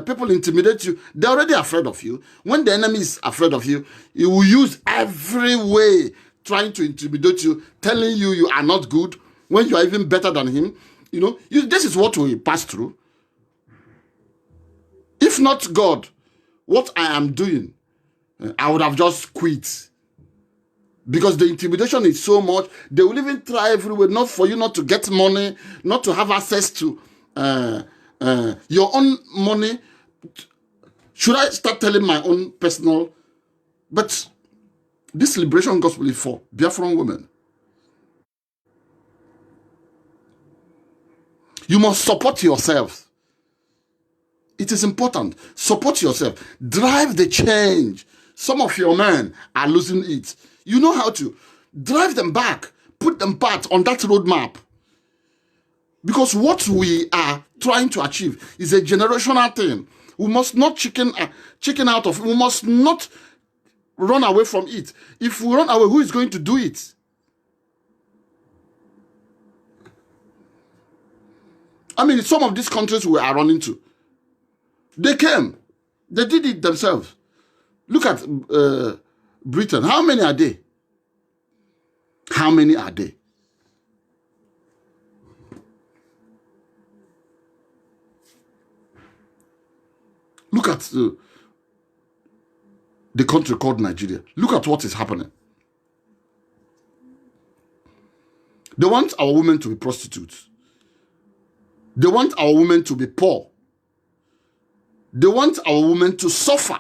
Speaker 1: people intimidate you. They're already afraid of you. When the enemy is afraid of you, he will use every way trying to intimidate you, telling you you are not good when you are even better than him. You know, this is what we pass through. If not God, what I am doing, I would have just quit. Because the intimidation is so much. They will even try everywhere, not for you not to get money, not to have access to your own money. Should I start telling my own personal? But this liberation gospel is for Biafran women. You must support yourself. It is important. Support yourself. Drive the change. Some of your men are losing it. You know how to drive them back, put them back on that roadmap. Because what we are trying to achieve is a generational thing. We must not chicken out of it. We must not run away from it. If we run away, who is going to do it? I mean, some of these countries we are running to, they came. They did it themselves. Look at Britain. How many are they? How many are they? Look at the country called Nigeria. Look at what is happening. They want our women to be prostitutes. They want our women to be poor. They want our women to suffer.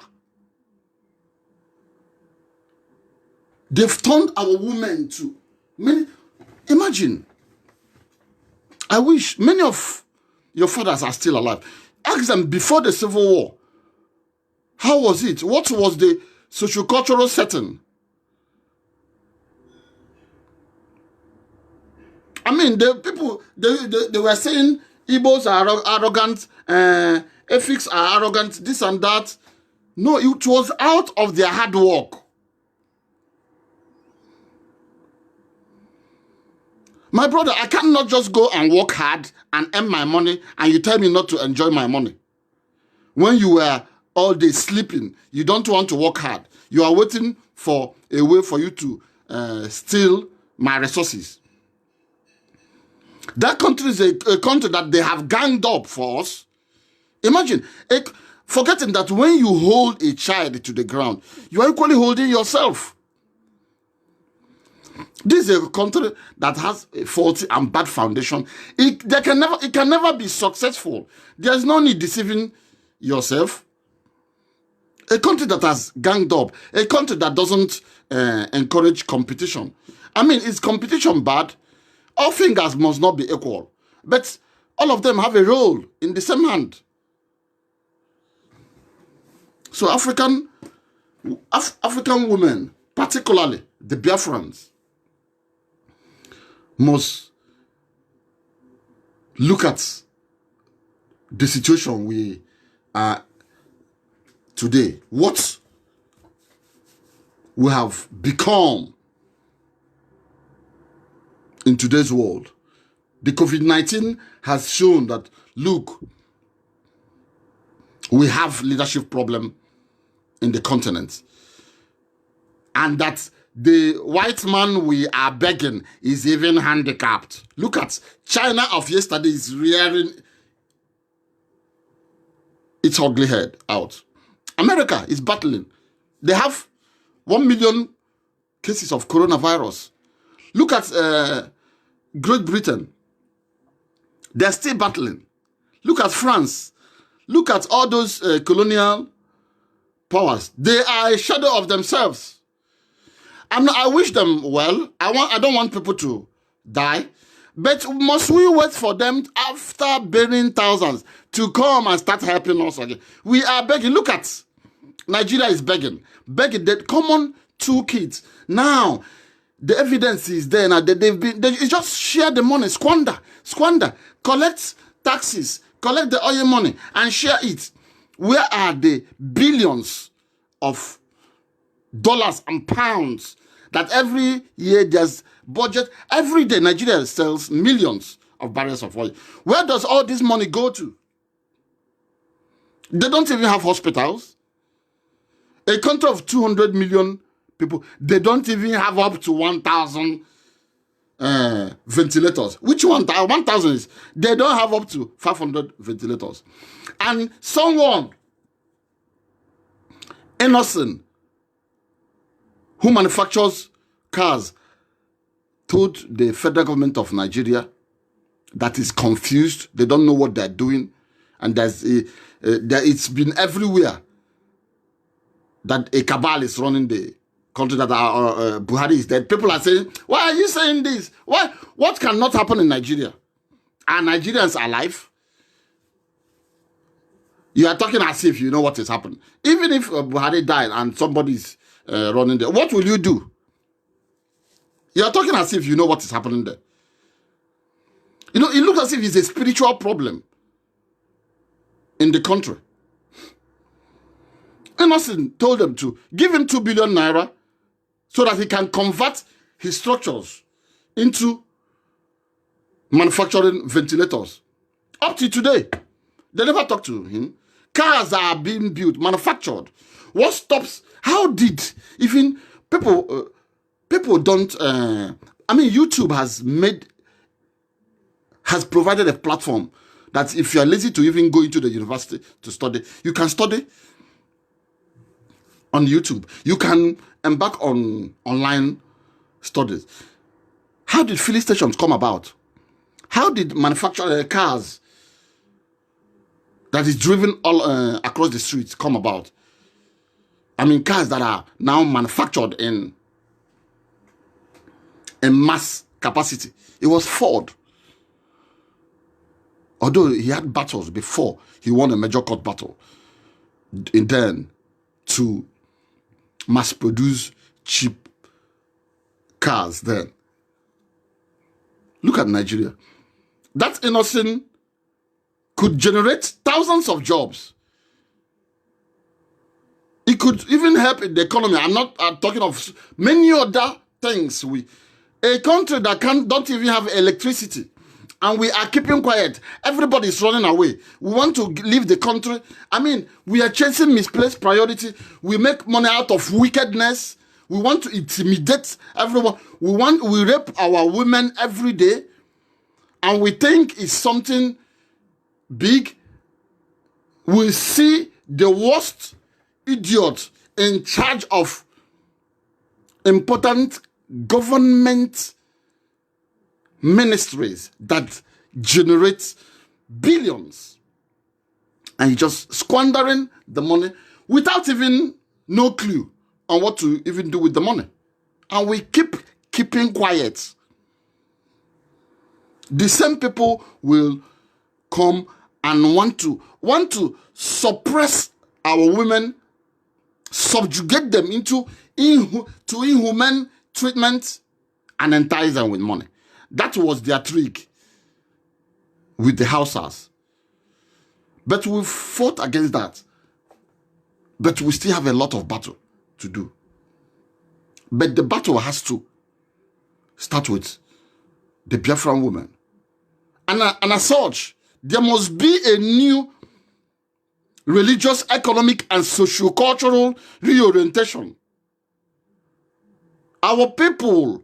Speaker 1: They've turned our women to many. Imagine. I wish many of your fathers are still alive. Ask them before the Civil War. How was it? What was the sociocultural setting? I mean, the people, they were saying Igbos are arrogant, Efiks are arrogant, this and that. No, it was out of their hard work. My brother, I cannot just go and work hard and earn my money and you tell me not to enjoy my money. When you were all day sleeping, you don't want to work hard. You are waiting for a way for you to steal my resources. That country is a country that they have ganged up for us. Imagine, forgetting that when you hold a child to the ground, you are equally holding yourself. This is a country that has a faulty and bad foundation. It can never be successful. There's no need deceiving yourself. A country that has ganged up, a country that doesn't encourage competition. I mean, is competition bad? All fingers must not be equal. But all of them have a role in the same hand. So African women, particularly the Biafrans, must look at the situation we are today. What we have become in today's world. The COVID-19 has shown that, look, we have leadership problem in the continent. And that the white man we are begging is even handicapped. Look at China of yesterday is rearing its ugly head out. America is battling. They have 1 million cases of coronavirus. Look at Great Britain. They're still battling. Look at France. Look at all those colonial powers. They are a shadow of themselves. I wish them well. I don't want people to die. But must we wait for them after burying thousands to come and start helping us again? We are begging. Look at Nigeria is begging. Begging the common two kids. Now, the evidence is there. Now they just share the money, squander, collect taxes, collect the oil money and share it. Where are the billions of dollars and pounds that every year there's budget? Every day Nigeria sells millions of barrels of oil. Where does all this money go to? They don't even have hospitals. A country of 200 million people, they don't even have up to 1,000 ventilators. Which 1,000 is? They don't have up to 500 ventilators. And someone innocent who manufactures cars told the federal government of Nigeria that is confused. They don't know what they're doing. And it's been everywhere that a cabal is running the country, that Buhari is dead. People are saying, why are you saying this? Why? What cannot happen in Nigeria? Are Nigerians alive? You are talking as if you know what is happening. Even if Buhari died and somebody's running there, what will you do? You are talking as if you know what is happening there. You know, it looks as if it's a spiritual problem in the country. Innocent told them to give him 2 billion naira so that he can convert his structures into manufacturing ventilators. Up to today, they never talked to him. Cars are being built, manufactured. What stops? How did even people don't? YouTube has provided a platform that if you are lazy to even go into the university to study, you can study on YouTube. You can embark on online studies. How did filling stations come about? How did manufactured cars that is driven all across the streets come about? Cars that are now manufactured in mass capacity. It was Ford. Although he had battles before he won a major court battle, and then to mass produce cheap cars then. Look at Nigeria. That innocent could generate thousands of jobs. It could even help in the economy. I'm talking of many other things. A country that don't even have electricity, and we are keeping quiet. Everybody is running away. We want to leave the country. We are chasing misplaced priority. We make money out of wickedness. We want to intimidate everyone. We rape our women every day. And we think it's something big. We see the worst idiot in charge of important government ministries that generates billions, and he's just squandering the money without even no clue on what to even do with the money. And we keeping quiet. The same people will come and want to suppress our women, subjugate them into inhuman treatment, and entice them with money. That was their trick with the Hausas. But we fought against that. But we still have a lot of battle to do. But the battle has to start with the Biafra women. And as such, there must be a new religious, economic, and socio-cultural reorientation. Our people,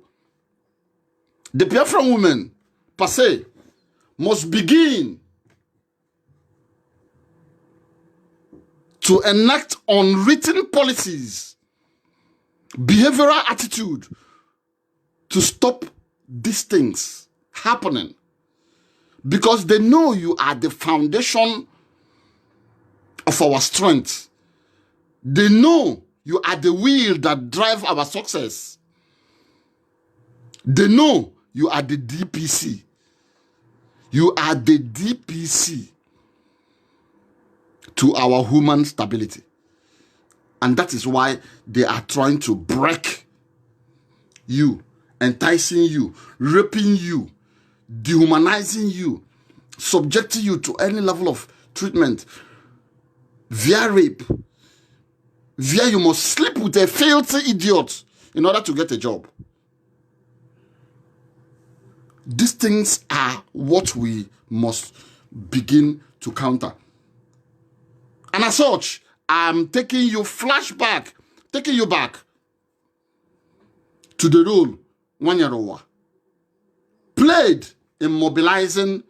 Speaker 1: the Biafra women, per se, must begin to enact unwritten policies, behavioral attitude to stop these things happening because they know you are the foundation of our strength. They know you are the wheel that drive our success. They know you are the DPC. You are the DPC to our human stability. And that is why they are trying to break you, enticing you, raping you, dehumanizing you, subjecting you to any level of treatment via rape, via you must sleep with a filthy idiot in order to get a job. These things are what we must begin to counter. And as such, I'm taking you back to the role Wanyarowa played in mobilizing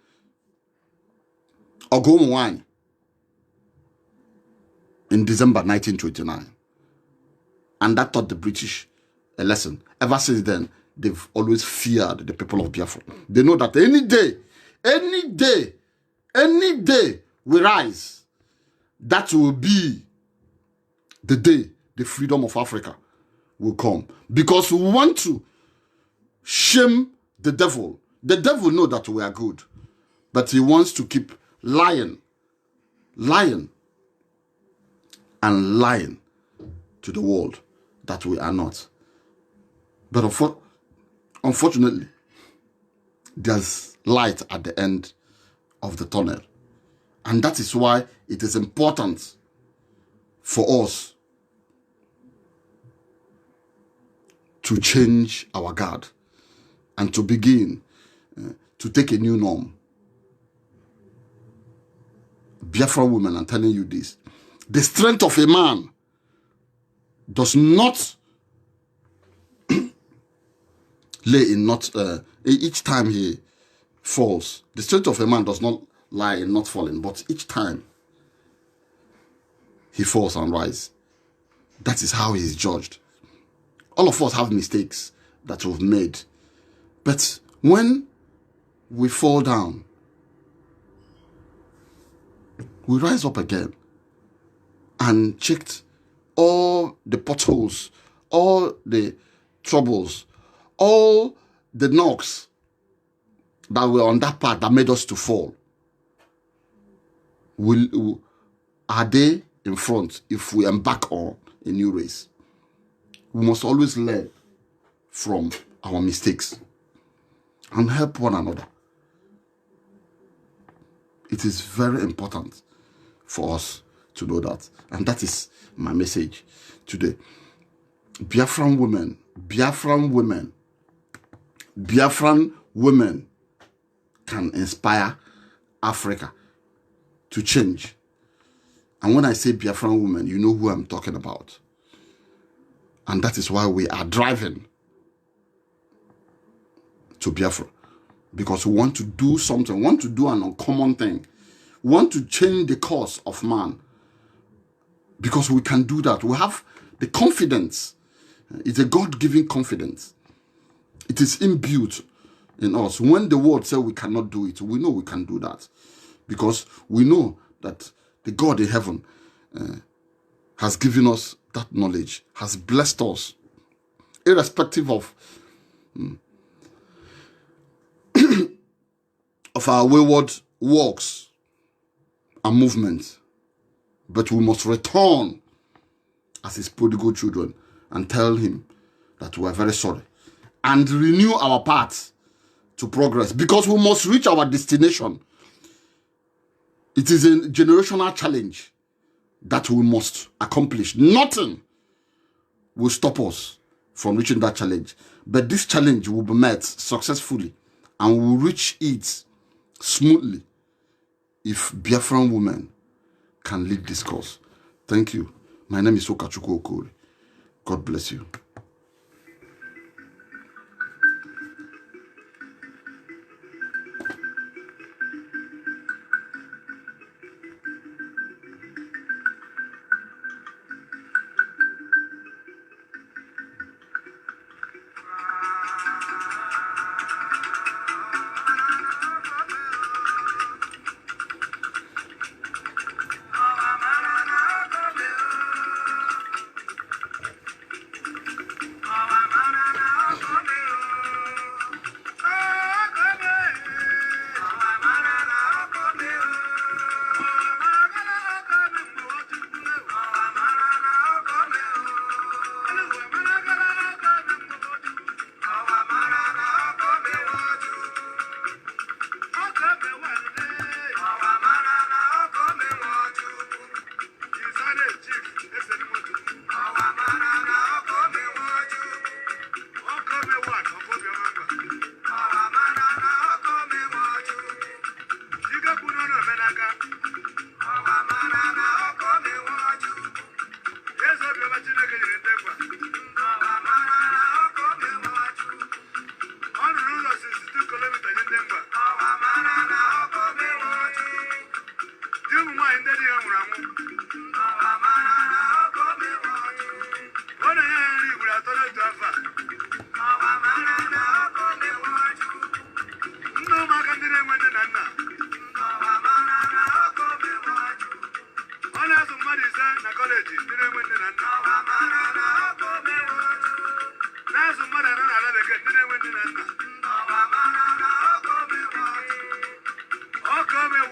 Speaker 1: Ogomwany in December 1929. And that taught the British a lesson. Ever since then, they've always feared the people of Biafra. They know that any day we rise, that will be the day the freedom of Africa will come. Because we want to shame the devil. The devil knows that we are good, but he wants to keep lying to the world that we are not. But unfortunately, there's light at the end of the tunnel. And that is why it is important for us to change our guard and to begin to take a new norm. Biafra women, I'm telling you this. The strength of a man does not lay in not, each time he falls. The strength of a man does not lie in not falling, but each time he falls and rises. That is how he is judged. All of us have mistakes that we've made. But when we fall down, we rise up again and checked all the potholes, all the troubles, all the knocks that were on that path that made us to fall. Are they in front if we embark on a new race? We must always learn from our mistakes and help one another. It is very important for us to know that. And that is my message today. Biafran women can inspire Africa to change. And when I say Biafran women, you know who I'm talking about. And that is why we are driving to Biafra. Because we want to do something, we want to do an uncommon thing. We want to change the course of man. Because we can do that. We have the confidence. It's a God-given confidence. It is imbued in us. When the world says we cannot do it, we know we can do that. Because we know that the God in heaven has given us that knowledge, has blessed us, irrespective of our wayward walks and movements. But we must return as his prodigal children and tell him that we are very sorry and renew our path to progress, because we must reach our destination. It is a generational challenge that we must accomplish. Nothing will stop us from reaching that challenge. But this challenge will be met successfully and we will reach it smoothly if Biafran women can lead this cause. Thank you. My name is Ukachukwu Okorie. God bless you.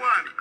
Speaker 2: one.